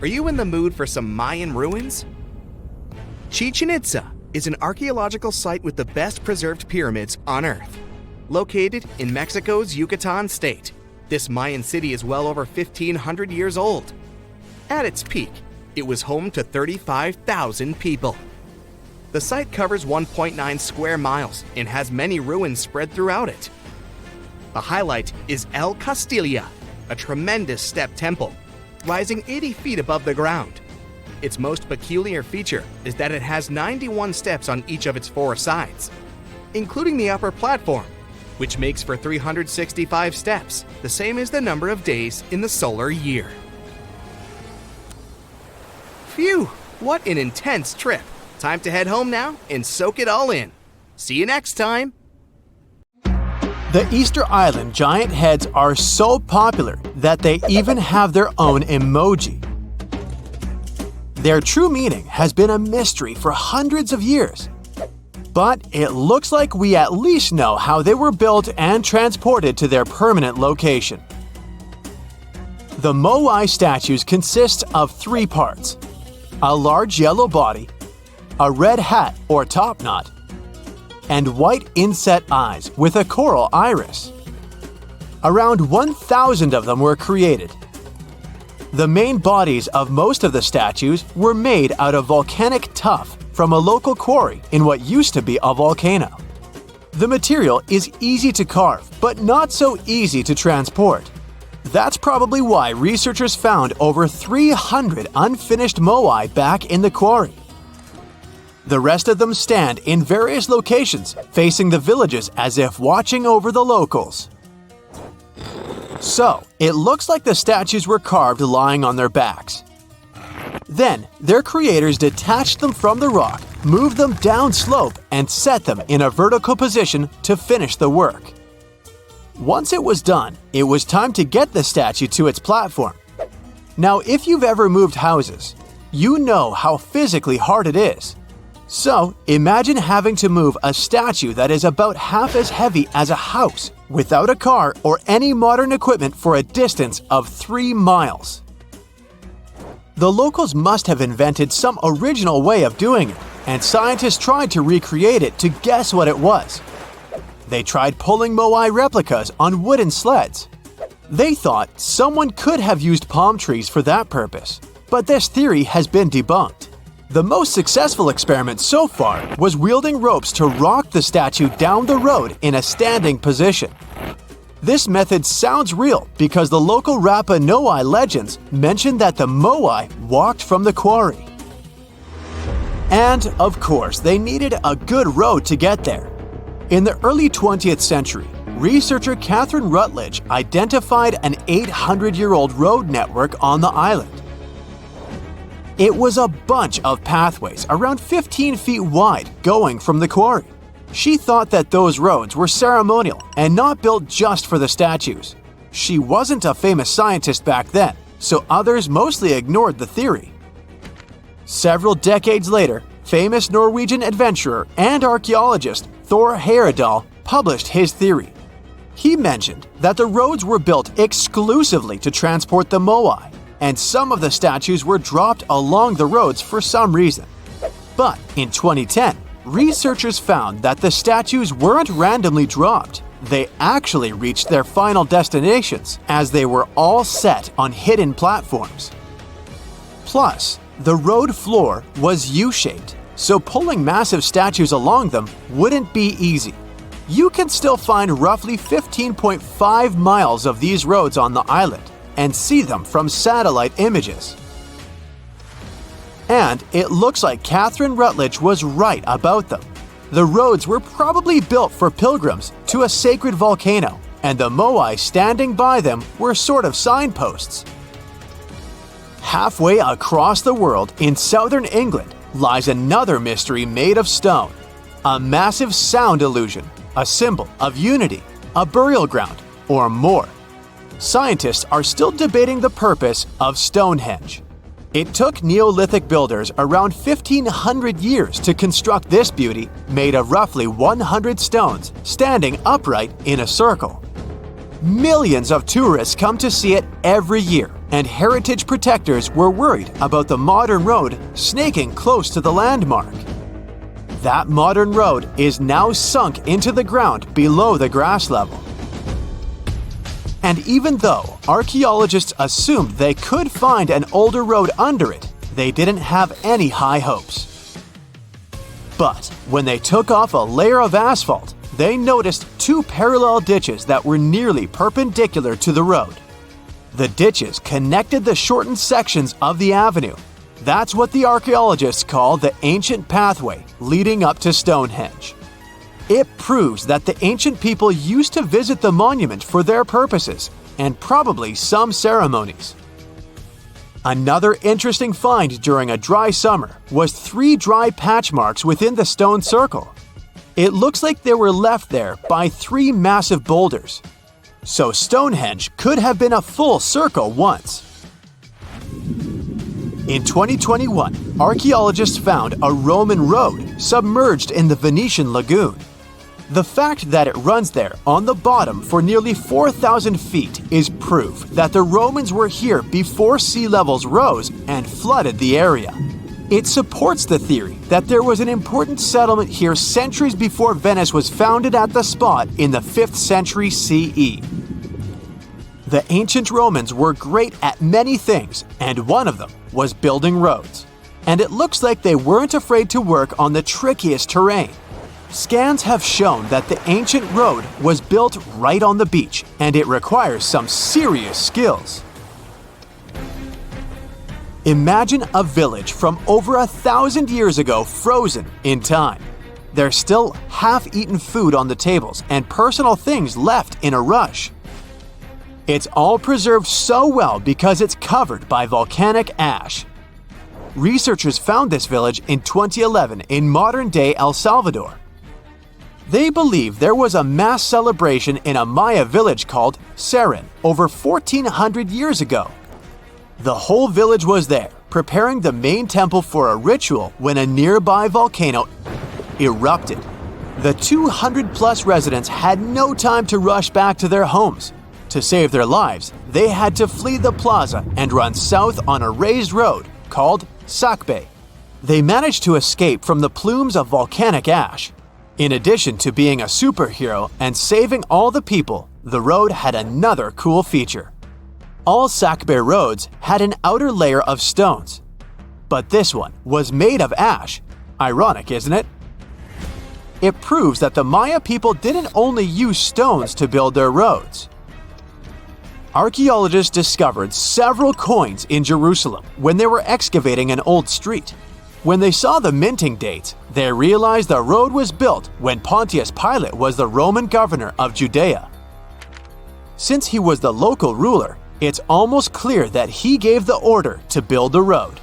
Are you in the mood for some Mayan ruins? Chichen Itza is an archaeological site with the best preserved pyramids on Earth. Located in Mexico's Yucatan state, this Mayan city is well over 1,500 years old. At its peak, it was home to 35,000 people. The site covers 1.9 square miles and has many ruins spread throughout it. The highlight is El Castilla, a tremendous step temple, rising 80 feet above the ground. Its most peculiar feature is that it has 91 steps on each of its 4 sides, including the upper platform, which makes for 365 steps, the same as the number of days in the solar year. Phew, what an intense trip. Time to head home now and soak it all in. See you next time. The Easter Island giant heads are so popular that they even have their own emoji. Their true meaning has been a mystery for hundreds of years. But it looks like we at least know how they were built and transported to their permanent location. The Moai statues consist of 3 parts: a large yellow body, a red hat or top knot, and white inset eyes with a coral iris. Around 1,000 of them were created. The main bodies of most of the statues were made out of volcanic tuff from a local quarry in what used to be a volcano. The material is easy to carve, but not so easy to transport. That's probably why researchers found over 300 unfinished moai back in the quarry. The rest of them stand in various locations, facing the villages as if watching over the locals. So, it looks like the statues were carved lying on their backs. Then, their creators detached them from the rock, moved them down slope, and set them in a vertical position to finish the work. Once it was done, it was time to get the statue to its platform. Now, if you've ever moved houses, you know how physically hard it is. So, imagine having to move a statue that is about half as heavy as a house without a car or any modern equipment for a distance of 3 miles. The locals must have invented some original way of doing it, and scientists tried to recreate it to guess what it was. They tried pulling Moai replicas on wooden sleds. They thought someone could have used palm trees for that purpose, but this theory has been debunked. The most successful experiment so far was wielding ropes to rock the statue down the road in a standing position. This method sounds real because the local Rapa Nui legends mention that the Moai walked from the quarry. And, of course, they needed a good road to get there. In the early 20th century, researcher Catherine Rutledge identified an 800-year-old road network on the island. It was a bunch of pathways around 15 feet wide going from the quarry. She thought that those roads were ceremonial and not built just for the statues. She wasn't a famous scientist back then, so others mostly ignored the theory. Several decades later, famous Norwegian adventurer and archaeologist Thor Heyerdahl published his theory. He mentioned that the roads were built exclusively to transport the Moai, and some of the statues were dropped along the roads for some reason. But in 2010, researchers found that the statues weren't randomly dropped. they actually reached their final destinations, as they were all set on hidden platforms. Plus, the road floor was U-shaped, so pulling massive statues along them wouldn't be easy. You can still find roughly 15.5 miles of these roads on the island and see them from satellite images. And it looks like Catherine Rutledge was right about them. The roads were probably built for pilgrims to a sacred volcano, and the Moai standing by them were sort of signposts. Halfway across the world in southern England lies another mystery made of stone, a massive sound illusion, a symbol of unity, a burial ground, or more. Scientists are still debating the purpose of Stonehenge. It took Neolithic builders around 1,500 years to construct this beauty made of roughly 100 stones standing upright in a circle. Millions of tourists come to see it every year, and heritage protectors were worried about the modern road snaking close to the landmark. That modern road is now sunk into the ground below the grass level. And even though archaeologists assumed they could find an older road under it, they didn't have any high hopes. But when they took off a layer of asphalt, they noticed two parallel ditches that were nearly perpendicular to the road. The ditches connected the shortened sections of the avenue. That's what the archaeologists call the ancient pathway leading up to Stonehenge. It proves that the ancient people used to visit the monument for their purposes, and probably some ceremonies. Another interesting find during a dry summer was 3 dry patch marks within the stone circle. It looks like they were left there by 3 massive boulders. So Stonehenge could have been a full circle once. In 2021, archaeologists found a Roman road submerged in the Venetian lagoon. The fact that it runs there on the bottom for nearly 4,000 feet is proof that the Romans were here before sea levels rose and flooded the area. It supports the theory that there was an important settlement here centuries before Venice was founded at the spot in the 5th century CE. The ancient Romans were great at many things, and one of them was building roads. And it looks like they weren't afraid to work on the trickiest terrain. Scans have shown that the ancient road was built right on the beach, and it requires some serious skills. Imagine a village from over 1,000 years ago frozen in time. There's still half-eaten food on the tables and personal things left in a rush. It's all preserved so well because it's covered by volcanic ash. Researchers found this village in 2011 in modern-day El Salvador. They believe there was a mass celebration in a Maya village called Chichen over 1,400 years ago. The whole village was there, preparing the main temple for a ritual when a nearby volcano erupted. The 200-plus residents had no time to rush back to their homes. To save their lives, they had to flee the plaza and run south on a raised road called Sakbe. They managed to escape from the plumes of volcanic ash. In addition to being a superhero and saving all the people, the road had another cool feature. All Sakbe roads had an outer layer of stones, but this one was made of ash. Ironic, isn't it? It proves that the Maya people didn't only use stones to build their roads. Archaeologists discovered several coins in Jerusalem when they were excavating an old street. When they saw the minting dates, they realized the road was built when Pontius Pilate was the Roman governor of Judea. Since he was the local ruler, it's almost clear that he gave the order to build the road.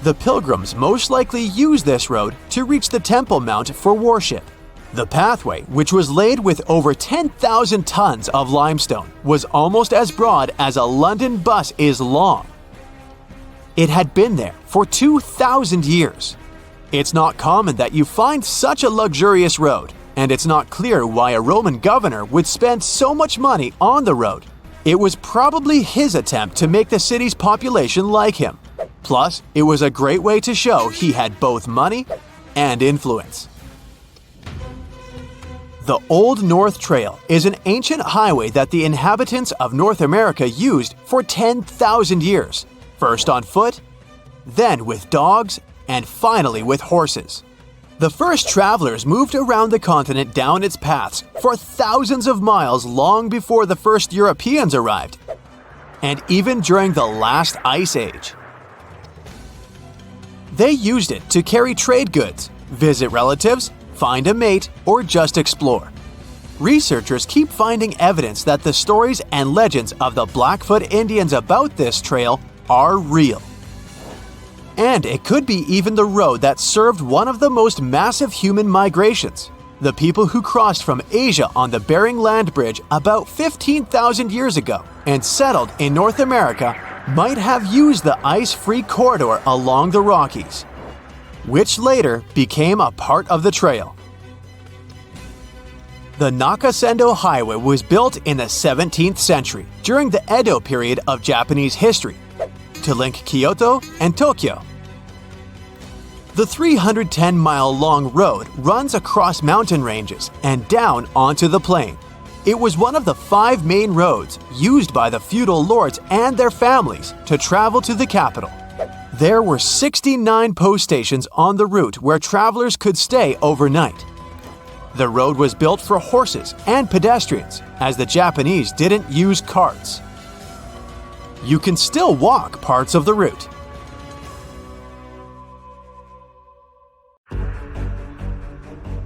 The pilgrims most likely used this road to reach the Temple Mount for worship. The pathway, which was laid with over 10,000 tons of limestone, was almost as broad as a London bus is long. It had been there for 2,000 years. It's not common that you find such a luxurious road, and it's not clear why a Roman governor would spend so much money on the road. It was probably his attempt to make the city's population like him. Plus, it was a great way to show he had both money and influence. The Old North Trail is an ancient highway that the inhabitants of North America used for 10,000 years, first on foot, then with dogs, and finally with horses. The first travelers moved around the continent down its paths for thousands of miles long before the first Europeans arrived, and even during the last ice age. They used it to carry trade goods, visit relatives, find a mate, or just explore. Researchers keep finding evidence that the stories and legends of the Blackfoot Indians about this trail are real. And it could be even the road that served one of the most massive human migrations. The people who crossed from Asia on the Bering Land Bridge about 15,000 years ago and settled in North America might have used the ice-free corridor along the Rockies, which later became a part of the trail. The Nakasendo Highway was built in the 17th century during the Edo period of Japanese history to link Kyoto and Tokyo. The 310-mile-long road runs across mountain ranges and down onto the plain. It was one of the 5 main roads used by the feudal lords and their families to travel to the capital. There were 69 post stations on the route where travelers could stay overnight. The road was built for horses and pedestrians, as the Japanese didn't use carts. You can still walk parts of the route.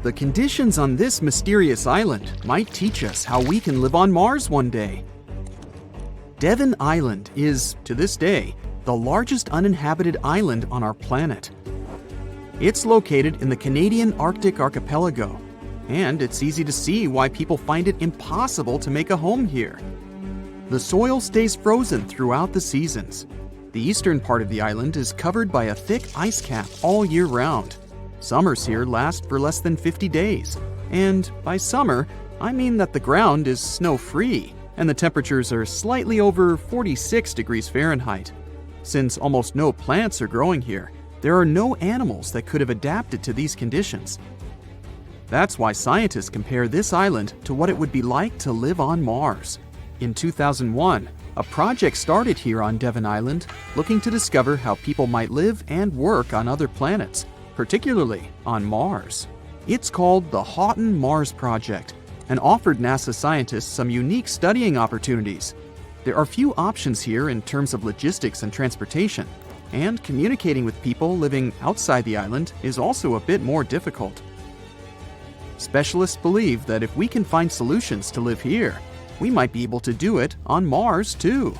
The conditions on this mysterious island might teach us how we can live on Mars one day. Devon Island is, to this day, the largest uninhabited island on our planet. It's located in the Canadian Arctic archipelago, and it's easy to see why people find it impossible to make a home here. The soil stays frozen throughout the seasons. The eastern part of the island is covered by a thick ice cap all year round. Summers here last for less than 50 days. And by summer, I mean that the ground is snow-free and the temperatures are slightly over 46 degrees Fahrenheit. Since almost no plants are growing here, there are no animals that could have adapted to these conditions. That's why scientists compare this island to what it would be like to live on Mars. In 2001, a project started here on Devon Island looking to discover how people might live and work on other planets, particularly on Mars. It's called the Houghton Mars Project and offered NASA scientists some unique studying opportunities. There are few options here in terms of logistics and transportation, and communicating with people living outside the island is also a bit more difficult. Specialists believe that if we can find solutions to live here, we might be able to do it on Mars too.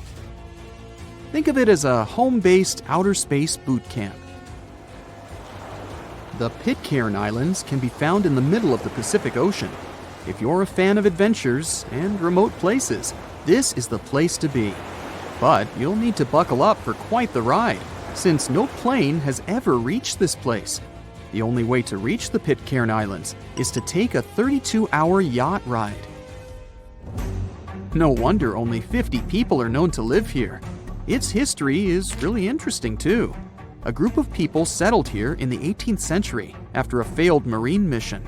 Think of it as a home-based outer space boot camp. The Pitcairn Islands can be found in the middle of the Pacific Ocean. If you're a fan of adventures and remote places, this is the place to be. But you'll need to buckle up for quite the ride, since no plane has ever reached this place. The only way to reach the Pitcairn Islands is to take a 32-hour yacht ride. No wonder only 50 people are known to live here. Its history is really interesting too. A group of people settled here in the 18th century after a failed marine mission.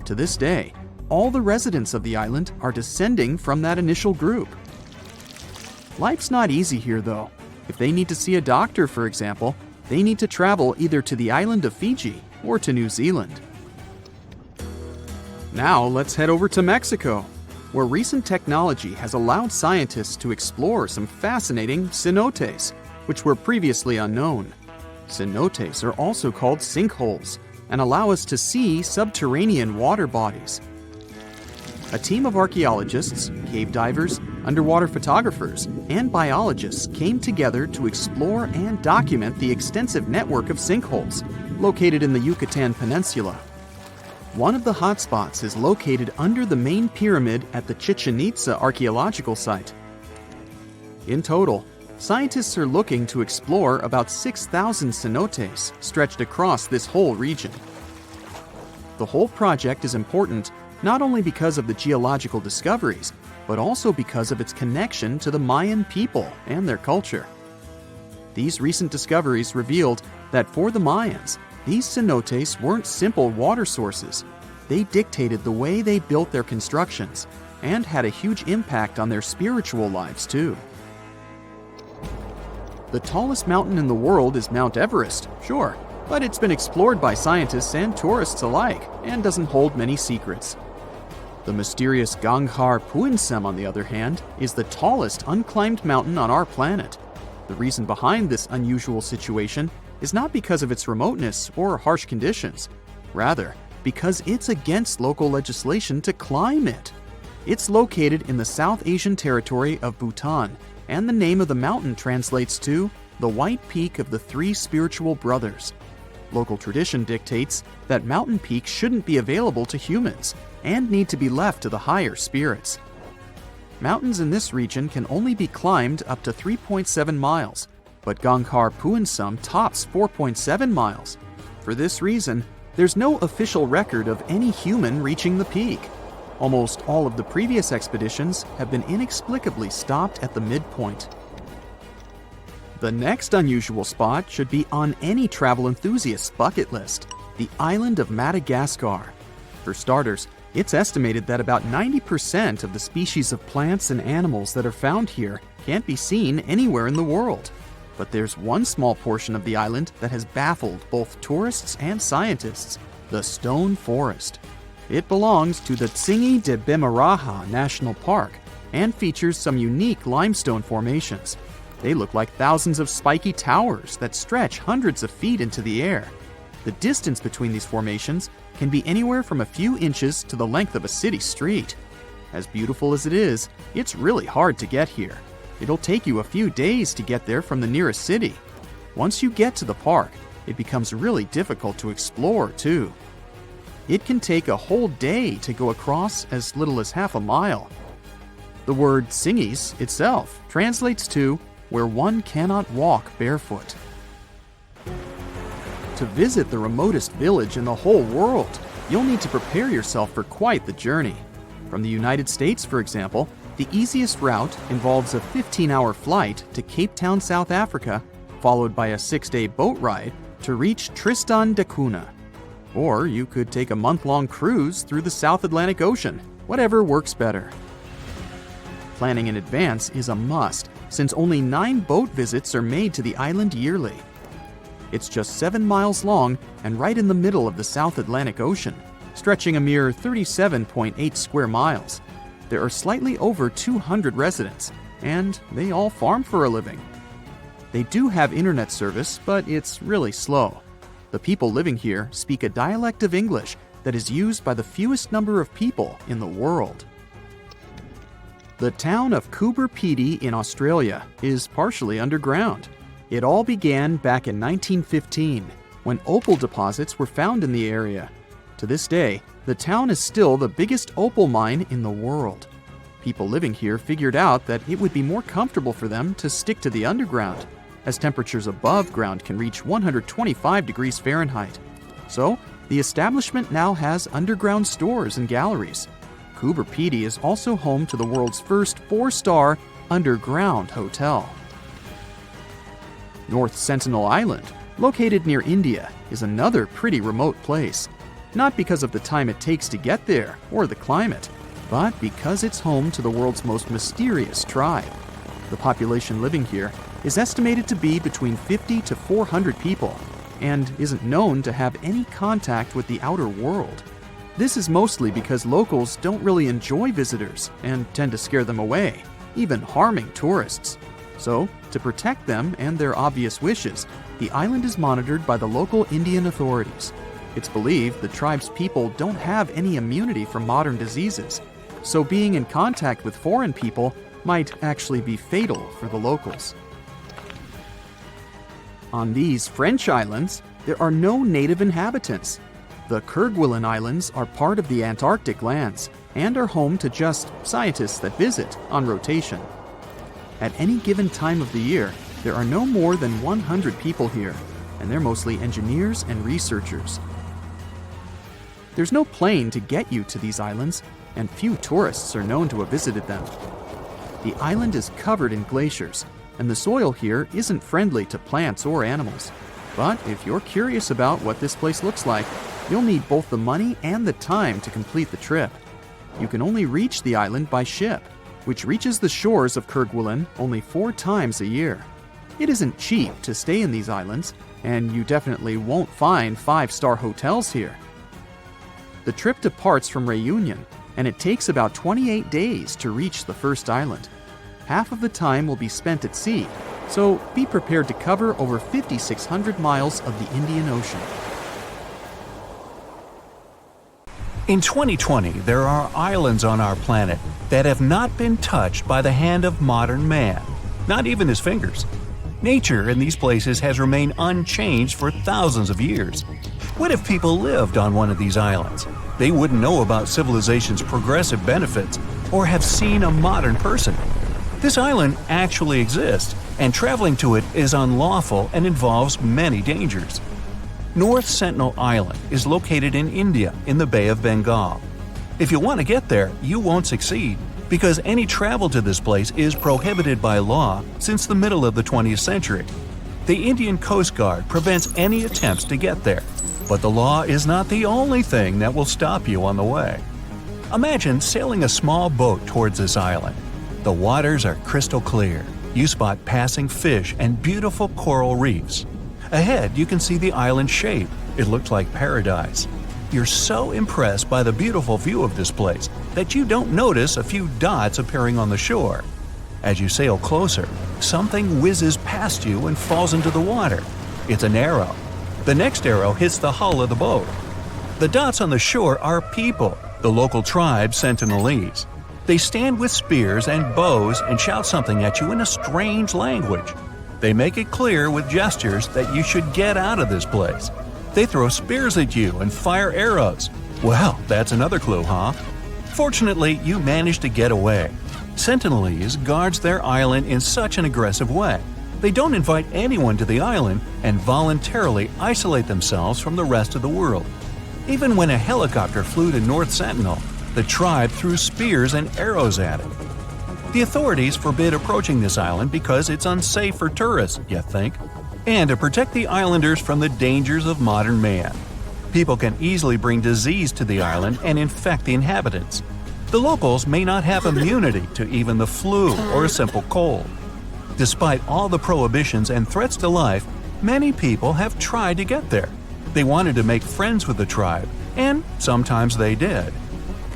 To this day, all the residents of the island are descending from that initial group. Life's not easy here though. If they need to see a doctor, for example, they need to travel either to the island of Fiji or to New Zealand. Now let's head over to Mexico, where recent technology has allowed scientists to explore some fascinating cenotes, which were previously unknown. Cenotes are also called sinkholes and allow us to see subterranean water bodies. A team of archaeologists, cave divers, underwater photographers, and biologists came together to explore and document the extensive network of sinkholes located in the Yucatan Peninsula. One of the hotspots is located under the main pyramid at the Chichen Itza archaeological site. In total, scientists are looking to explore about 6,000 cenotes stretched across this whole region. The whole project is important not only because of the geological discoveries, but also because of its connection to the Mayan people and their culture. These recent discoveries revealed that for the Mayans, these cenotes weren't simple water sources. they dictated the way they built their constructions and had a huge impact on their spiritual lives too. The tallest mountain in the world is Mount Everest, sure, but it's been explored by scientists and tourists alike and doesn't hold many secrets. The mysterious Ganghar Puensem, on the other hand, is the tallest unclimbed mountain on our planet. The reason behind this unusual situation is not because of its remoteness or harsh conditions. Rather, because it's against local legislation to climb it. It's located in the South Asian territory of Bhutan, and the name of the mountain translates to the White Peak of the Three Spiritual Brothers. Local tradition dictates that mountain peaks shouldn't be available to humans and need to be left to the higher spirits. Mountains in this region can only be climbed up to 3.7 miles, but Ganghar Puensem tops 4.7 miles. For this reason, there's no official record of any human reaching the peak. Almost all of the previous expeditions have been inexplicably stopped at the midpoint. The next unusual spot should be on any travel enthusiast's bucket list, the island of Madagascar. For starters, it's estimated that about 90% of the species of plants and animals that are found here can't be seen anywhere in the world. But there's one small portion of the island that has baffled both tourists and scientists, the Stone Forest. It belongs to the Tsingy de Bemaraha National Park and features some unique limestone formations. They look like thousands of spiky towers that stretch hundreds of feet into the air. The distance between these formations can be anywhere from a few inches to the length of a city street. As beautiful as it is, it's really hard to get here. It'll take you a few days to get there from the nearest city. Once you get to the park, it becomes really difficult to explore too. It can take a whole day to go across as little as half a mile. The word Tsingys itself translates to where one cannot walk barefoot. To visit the remotest village in the whole world, you'll need to prepare yourself for quite the journey. From the United States, for example, the easiest route involves a 15-hour flight to Cape Town, South Africa, followed by a 6-day boat ride to reach Tristan da Cunha. Or you could take a month-long cruise through the South Atlantic Ocean, whatever works better. Planning in advance is a must, since only 9 boat visits are made to the island yearly. It's just 7 miles long and right in the middle of the South Atlantic Ocean, stretching a mere 37.8 square miles. There are slightly over 200 residents, and they all farm for a living. They do have internet service, but it's really slow. The people living here speak a dialect of English that is used by the fewest number of people in the world. The town of Coober Pedy in Australia is partially underground. It all began back in 1915, when opal deposits were found in the area. To this day, the town is still the biggest opal mine in the world. People living here figured out that it would be more comfortable for them to stick to the underground, as temperatures above ground can reach 125 degrees Fahrenheit. So, the establishment now has underground stores and galleries. Coober Pedy is also home to the world's first 4-star underground hotel. North Sentinel Island, located near India, is another pretty remote place. Not because of the time it takes to get there or the climate, but because it's home to the world's most mysterious tribe. The population living here is estimated to be between 50 to 400 people and isn't known to have any contact with the outer world. This is mostly because locals don't really enjoy visitors and tend to scare them away, even harming tourists. So, to protect them and their obvious wishes, the island is monitored by the local Indian authorities. It's believed the tribe's people don't have any immunity from modern diseases, so being in contact with foreign people might actually be fatal for the locals. On these French islands, there are no native inhabitants. The Kerguelen Islands are part of the Antarctic lands and are home to just scientists that visit on rotation. At any given time of the year, there are no more than 100 people here, and they're mostly engineers and researchers. There's no plane to get you to these islands, and few tourists are known to have visited them. The island is covered in glaciers, and the soil here isn't friendly to plants or animals. But if you're curious about what this place looks like, You'll need both the money and the time to complete the trip. You can only reach the island by ship, which reaches the shores of Kerguelen only 4 times a year. It isn't cheap to stay in these islands, and you definitely won't find 5-star hotels here. The trip departs from Reunion, and it takes about 28 days to reach the first island. Half of the time will be spent at sea, so be prepared to cover over 5,600 miles of the Indian Ocean. In 2020, there are islands on our planet that have not been touched by the hand of modern man, not even his fingers. Nature in these places has remained unchanged for thousands of years. What if people lived on one of these islands? They wouldn't know about civilization's progressive benefits or have seen a modern person. This island actually exists, and traveling to it is unlawful and involves many dangers. North Sentinel Island is located in India in the Bay of Bengal. If you want to get there, you won't succeed, because any travel to this place is prohibited by law since the middle of the 20th century. The Indian Coast Guard prevents any attempts to get there, but the law is not the only thing that will stop you on the way. Imagine sailing a small boat towards this island. The waters are crystal clear. You spot passing fish and beautiful coral reefs. Ahead, you can see the island shape. It looks like paradise. You're so impressed by the beautiful view of this place that you don't notice a few dots appearing on the shore. As you sail closer, something whizzes past you and falls into the water. It's an arrow. The next arrow hits the hull of the boat. The dots on the shore are people, the local tribe Sentinelese. They stand with spears and bows and shout something at you in a strange language. They make it clear with gestures that you should get out of this place. They throw spears at you and fire arrows. Well, that's another clue, huh? Fortunately, you manage to get away. Sentinelese guards their island in such an aggressive way. They don't invite anyone to the island and voluntarily isolate themselves from the rest of the world. Even when a helicopter flew to North Sentinel, the tribe threw spears and arrows at it. The authorities forbid approaching this island because it's unsafe for tourists, you think, and to protect the islanders from the dangers of modern man. People can easily bring disease to the island and infect the inhabitants. The locals may not have immunity to even the flu or a simple cold. Despite all the prohibitions and threats to life, many people have tried to get there. They wanted to make friends with the tribe, and sometimes they did.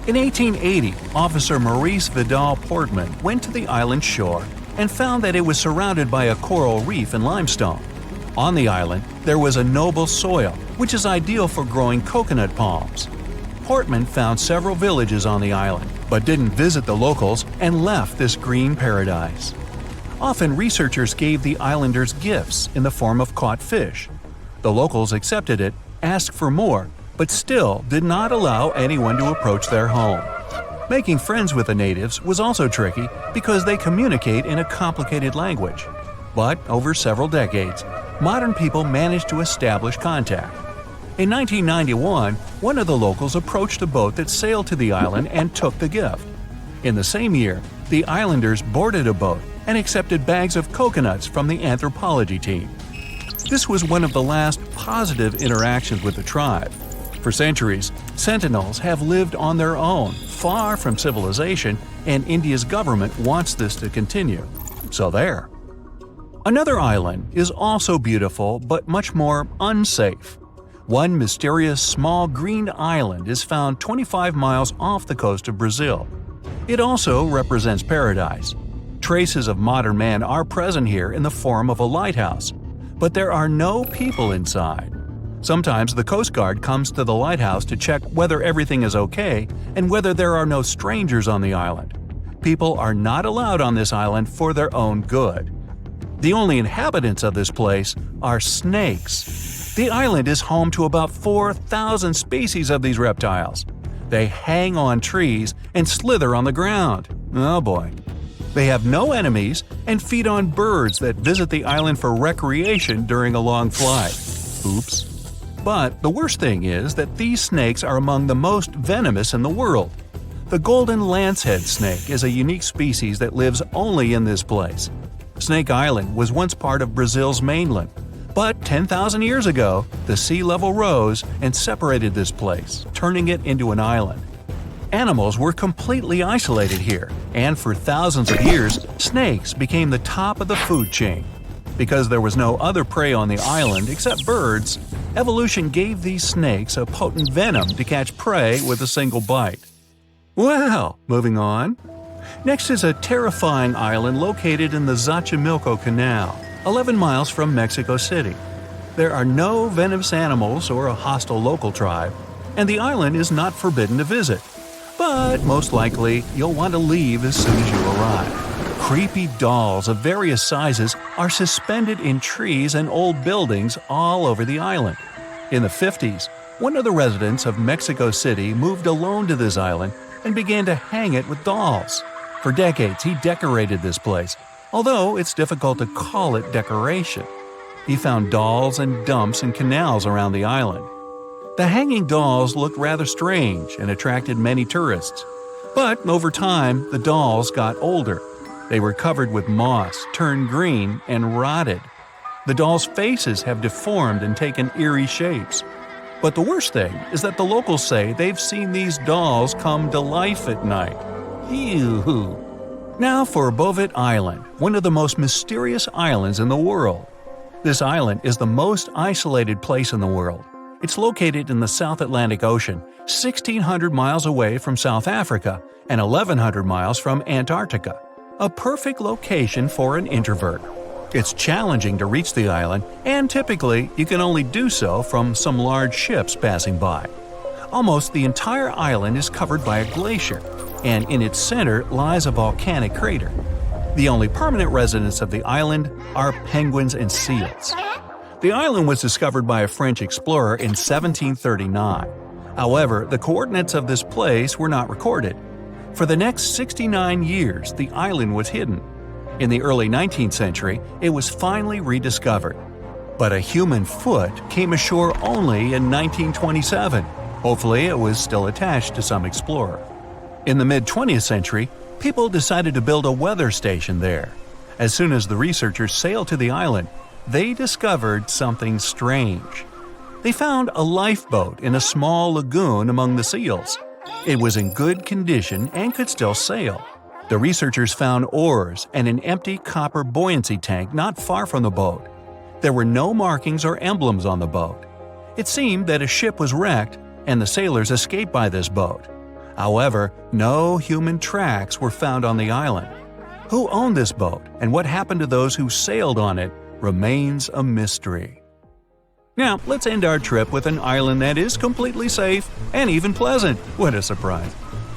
In 1880, Officer Maurice Vidal Portman went to the island shore and found that it was surrounded by a coral reef and limestone. On the island, there was a noble soil, which is ideal for growing coconut palms. Portman found several villages on the island, but didn't visit the locals and left this green paradise. Often researchers gave the islanders gifts in the form of caught fish. The locals accepted it, asked for more, but still did not allow anyone to approach their home. Making friends with the natives was also tricky because they communicate in a complicated language. But over several decades, modern people managed to establish contact. In 1991, one of the locals approached a boat that sailed to the island and took the gift. In the same year, the islanders boarded a boat and accepted bags of coconuts from the anthropology team. This was one of the last positive interactions with the tribe. For centuries, Sentinels have lived on their own, far from civilization, and India's government wants this to continue. So there. Another island is also beautiful but much more unsafe. One mysterious small green island is found 25 miles off the coast of Brazil. It also represents paradise. Traces of modern man are present here in the form of a lighthouse, but there are no people inside. Sometimes the Coast Guard comes to the lighthouse to check whether everything is okay and whether there are no strangers on the island. People are not allowed on this island for their own good. The only inhabitants of this place are snakes. The island is home to about 4,000 species of these reptiles. They hang on trees and slither on the ground. Oh boy. They have no enemies and feed on birds that visit the island for recreation during a long flight. Oops. But the worst thing is that these snakes are among the most venomous in the world. The golden lancehead snake is a unique species that lives only in this place. Snake Island was once part of Brazil's mainland, But 10,000 years ago, the sea level rose and separated this place, turning it into an island. Animals were completely isolated here, and for thousands of years, snakes became the top of the food chain. Because there was no other prey on the island except birds, evolution gave these snakes a potent venom to catch prey with a single bite. Well, moving on. Next is a terrifying island located in the Xochimilco Canal, 11 miles from Mexico City. There are no venomous animals or a hostile local tribe, and the island is not forbidden to visit. But most likely, you'll want to leave as soon as you arrive. Creepy dolls of various sizes are suspended in trees and old buildings all over the island. In the 50s, one of the residents of Mexico City moved alone to this island and began to hang it with dolls. For decades, he decorated this place, although it's difficult to call it decoration. He found dolls and dumps and canals around the island. The hanging dolls looked rather strange and attracted many tourists. But over time, the dolls got older. They were covered with moss, turned green, and rotted. The dolls' faces have deformed and taken eerie shapes. But the worst thing is that the locals say they've seen these dolls come to life at night. Ew. Now for Bouvet Island, one of the most mysterious islands in the world. This island is the most isolated place in the world. It's located in the South Atlantic Ocean, 1,600 miles away from South Africa and 1,100 miles from Antarctica. A perfect location for an introvert. It's challenging to reach the island, and typically you can only do so from some large ships passing by. Almost the entire island is covered by a glacier, and in its center lies a volcanic crater. The only permanent residents of the island are penguins and seals. The island was discovered by a French explorer in 1739. However, the coordinates of this place were not recorded. For the next 69 years, the island was hidden. In the early 19th century, it was finally rediscovered. But a human foot came ashore only in 1927. Hopefully, it was still attached to some explorer. In the mid-20th century, people decided to build a weather station there. As soon as the researchers sailed to the island, they discovered something strange. They found a lifeboat in a small lagoon among the seals. It was in good condition and could still sail. The researchers found oars and an empty copper buoyancy tank not far from the boat. There were no markings or emblems on the boat. It seemed that a ship was wrecked and the sailors escaped by this boat. However, no human tracks were found on the island. Who owned this boat and what happened to those who sailed on it remains a mystery. Now, let's end our trip with an island that is completely safe and even pleasant. What a surprise!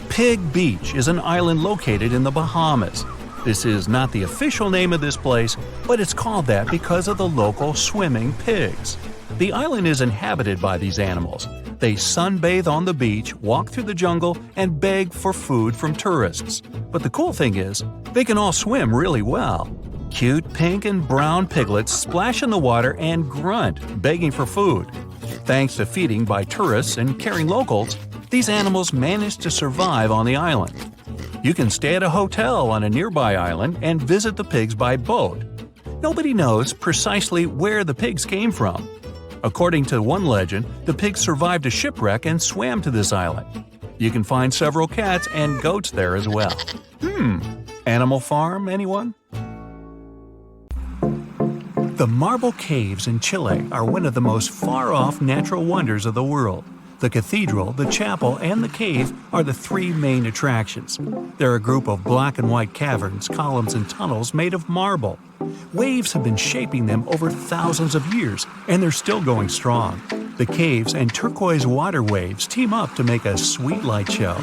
Pig Beach is an island located in the Bahamas. This is not the official name of this place, but it's called that because of the local swimming pigs. The island is inhabited by these animals. They sunbathe on the beach, walk through the jungle, and beg for food from tourists. But the cool thing is, they can all swim really well. Cute pink and brown piglets splash in the water and grunt, begging for food. Thanks to feeding by tourists and caring locals, these animals manage to survive on the island. You can stay at a hotel on a nearby island and visit the pigs by boat. Nobody knows precisely where the pigs came from. According to one legend, the pigs survived a shipwreck and swam to this island. You can find several cats and goats there as well. Animal farm, anyone? The marble caves in Chile are one of the most far-off natural wonders of the world. The cathedral, the chapel, and the cave are the three main attractions. They're a group of black and white caverns, columns, and tunnels made of marble. Waves have been shaping them over thousands of years, and they're still going strong. The caves and turquoise water waves team up to make a sweet light show.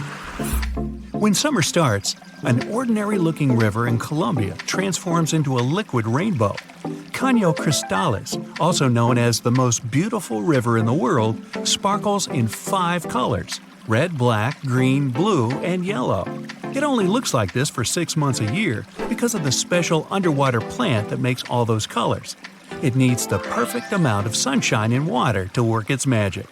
When summer starts, an ordinary-looking river in Colombia transforms into a liquid rainbow. Caño Cristales, also known as the most beautiful river in the world, sparkles in 5 colors: red, black, green, blue, and yellow. It only looks like this for 6 months a year because of the special underwater plant that makes all those colors. It needs the perfect amount of sunshine and water to work its magic.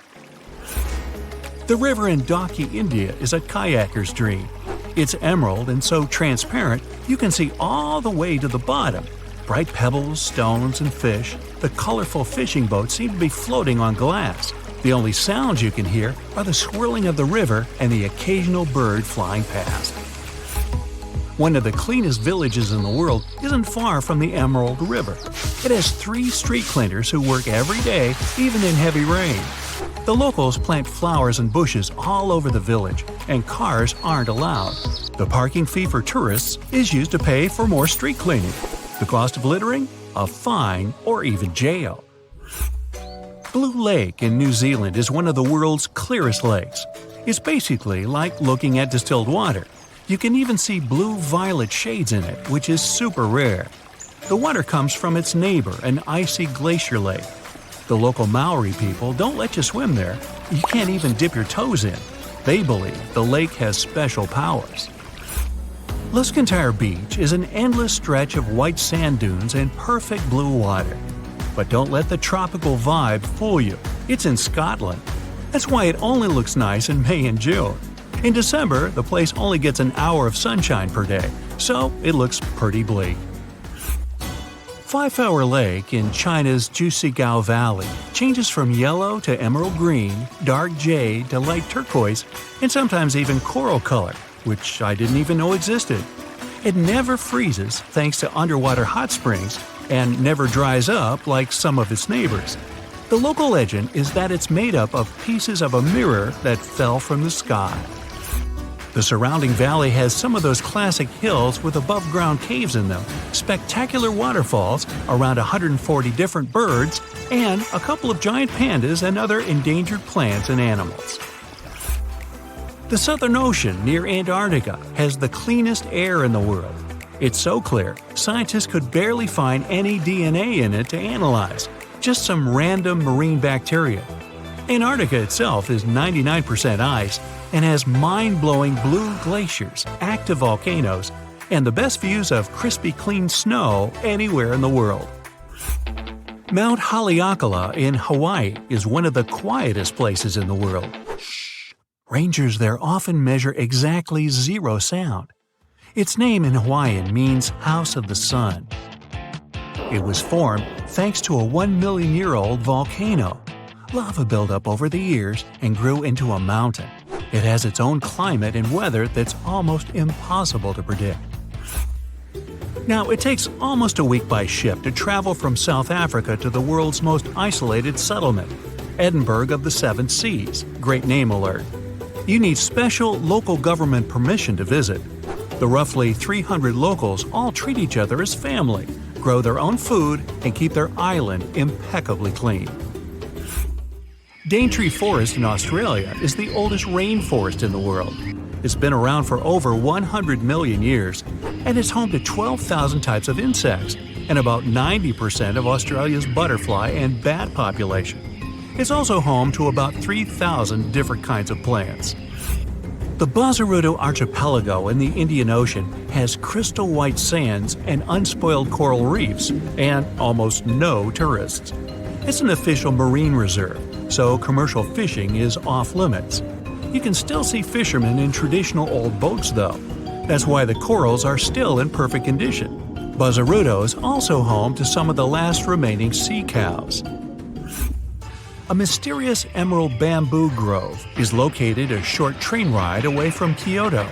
The river in Dauki, India is a kayaker's dream. It's emerald and so transparent you can see all the way to the bottom. Bright pebbles, stones, and fish, the colorful fishing boats seem to be floating on glass. The only sounds you can hear are the swirling of the river and the occasional bird flying past. One of the cleanest villages in the world isn't far from the Emerald River. It has 3 street cleaners who work every day, even in heavy rain. The locals plant flowers and bushes all over the village, and cars aren't allowed. The parking fee for tourists is used to pay for more street cleaning. The cost of littering? A fine or even jail. Blue Lake in New Zealand is one of the world's clearest lakes. It's basically like looking at distilled water. You can even see blue-violet shades in it, which is super rare. The water comes from its neighbor, an icy glacier lake. The local Maori people don't let you swim there. You can't even dip your toes in. They believe the lake has special powers. Luscantire Beach is an endless stretch of white sand dunes and perfect blue water. But don't let the tropical vibe fool you. It's in Scotland. That's why it only looks nice in May and June. In December, the place only gets an hour of sunshine per day, so it looks pretty bleak. Five Flower Lake in China's Jusigao Valley changes from yellow to emerald green, dark jade to light turquoise, and sometimes even coral color, which I didn't even know existed. It never freezes thanks to underwater hot springs and never dries up like some of its neighbors. The local legend is that it's made up of pieces of a mirror that fell from the sky. The surrounding valley has some of those classic hills with above-ground caves in them, spectacular waterfalls, around 140 different birds, and a couple of giant pandas and other endangered plants and animals. The Southern Ocean near Antarctica has the cleanest air in the world. It's so clear, scientists could barely find any DNA in it to analyze, just some random marine bacteria. Antarctica itself is 99% ice and has mind-blowing blue glaciers, active volcanoes, and the best views of crispy clean snow anywhere in the world. Mount Haleakala in Hawaii is one of the quietest places in the world. Shh! Rangers there often measure exactly 0 sound. Its name in Hawaiian means House of the Sun. It was formed thanks to a 1-million-year-old volcano. Lava built up over the years and grew into a mountain. It has its own climate and weather that's almost impossible to predict. Now, it takes almost a week by ship to travel from South Africa to the world's most isolated settlement, Edinburgh of the Seven Seas. Great name alert. You need special local government permission to visit. The roughly 300 locals all treat each other as family, grow their own food, and keep their island impeccably clean. Daintree Forest in Australia is the oldest rainforest in the world. It's been around for over 100 million years, and it's home to 12,000 types of insects and about 90% of Australia's butterfly and bat population. It's also home to about 3,000 different kinds of plants. The Bazaruto Archipelago in the Indian Ocean has crystal white sands and unspoiled coral reefs, and almost no tourists. It's an official marine reserve, so commercial fishing is off-limits. You can still see fishermen in traditional old boats, though. That's why the corals are still in perfect condition. Bazaruto is also home to some of the last remaining sea cows. A mysterious emerald bamboo grove is located a short train ride away from Kyoto.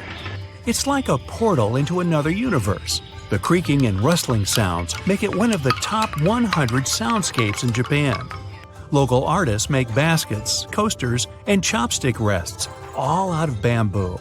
It's like a portal into another universe. The creaking and rustling sounds make it one of the top 100 soundscapes in Japan. Local artists make baskets, coasters, and chopstick rests, all out of bamboo.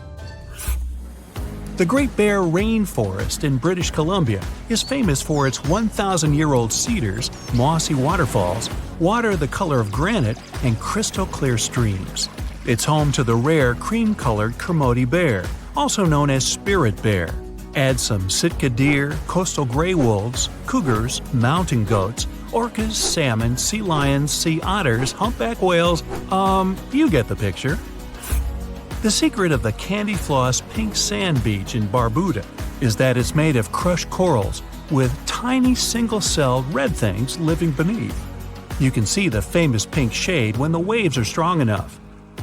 The Great Bear Rainforest in British Columbia is famous for its 1,000-year-old cedars, mossy waterfalls, water the color of granite, and crystal-clear streams. It's home to the rare cream-colored Kermode bear, also known as spirit bear. Add some Sitka deer, coastal gray wolves, cougars, mountain goats, orcas, salmon, sea lions, sea otters, humpback whales, you get the picture. The secret of the Candy Floss Pink Sand Beach in Barbuda is that it's made of crushed corals with tiny single-celled red things living beneath. You can see the famous pink shade when the waves are strong enough.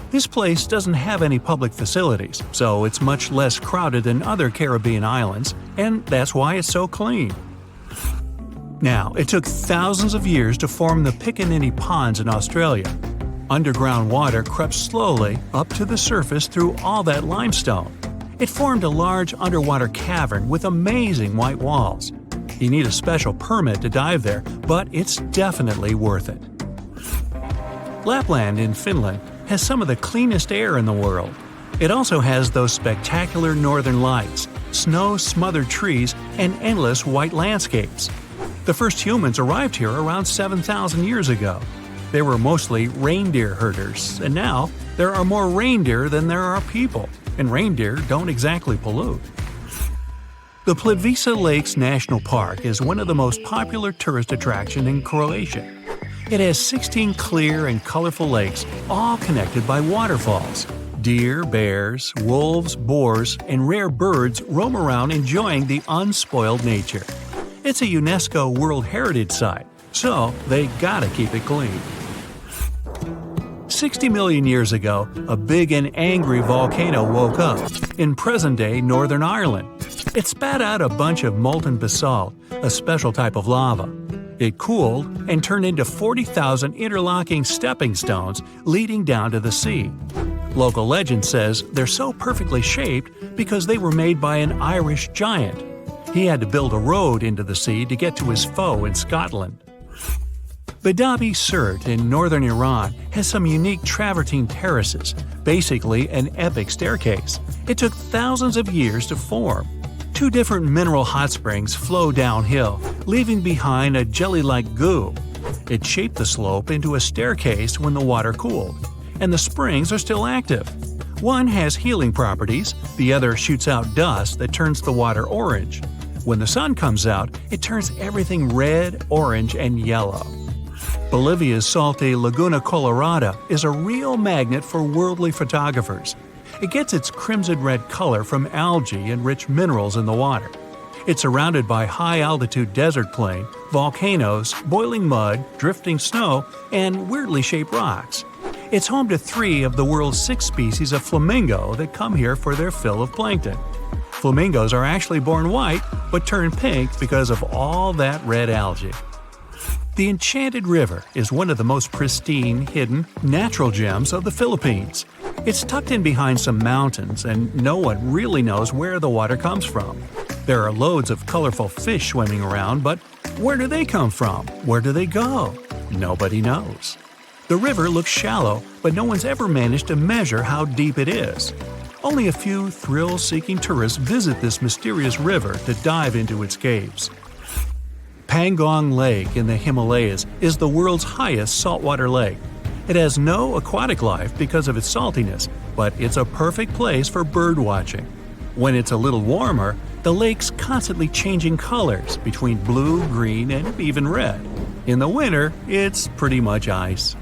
This place doesn't have any public facilities, so it's much less crowded than other Caribbean islands, and that's why it's so clean. Now, it took thousands of years to form the Piccaninny Ponds in Australia. Underground water crept slowly up to the surface through all that limestone. It formed a large underwater cavern with amazing white walls. You need a special permit to dive there, but it's definitely worth it. Lapland in Finland has some of the cleanest air in the world. It also has those spectacular northern lights, snow-smothered trees, and endless white landscapes. The first humans arrived here around 7,000 years ago. They were mostly reindeer herders, and now there are more reindeer than there are people, and reindeer don't exactly pollute. The Plitvice Lakes National Park is one of the most popular tourist attractions in Croatia. It has 16 clear and colorful lakes, all connected by waterfalls. Deer, bears, wolves, boars, and rare birds roam around enjoying the unspoiled nature. It's a UNESCO World Heritage Site, so they gotta keep it clean. 60 million years ago, a big and angry volcano woke up in present-day Northern Ireland. It spat out a bunch of molten basalt, a special type of lava. It cooled and turned into 40,000 interlocking stepping stones leading down to the sea. Local legend says they're so perfectly shaped because they were made by an Irish giant. He had to build a road into the sea to get to his foe in Scotland. Badabi Surt in northern Iran has some unique travertine terraces, basically an epic staircase. It took thousands of years to form. 2 different mineral hot springs flow downhill, leaving behind a jelly-like goo. It shaped the slope into a staircase when the water cooled, and the springs are still active. One has healing properties, the other shoots out dust that turns the water orange. When the sun comes out, it turns everything red, orange, and yellow. Bolivia's salty Laguna Colorada is a real magnet for worldly photographers. It gets its crimson red color from algae and rich minerals in the water. It's surrounded by high-altitude desert plain, volcanoes, boiling mud, drifting snow, and weirdly shaped rocks. It's home to 3 of the world's 6 species of flamingo that come here for their fill of plankton. Flamingos are actually born white, but turn pink because of all that red algae. The Enchanted River is one of the most pristine, hidden, natural gems of the Philippines. It's tucked in behind some mountains, and no one really knows where the water comes from. There are loads of colorful fish swimming around, but where do they come from? Where do they go? Nobody knows. The river looks shallow, but no one's ever managed to measure how deep it is. Only a few thrill-seeking tourists visit this mysterious river to dive into its caves. Pangong Lake in the Himalayas is the world's highest saltwater lake. It has no aquatic life because of its saltiness, but it's a perfect place for bird watching. When it's a little warmer, the lake's constantly changing colors between blue, green, and even red. In the winter, it's pretty much ice.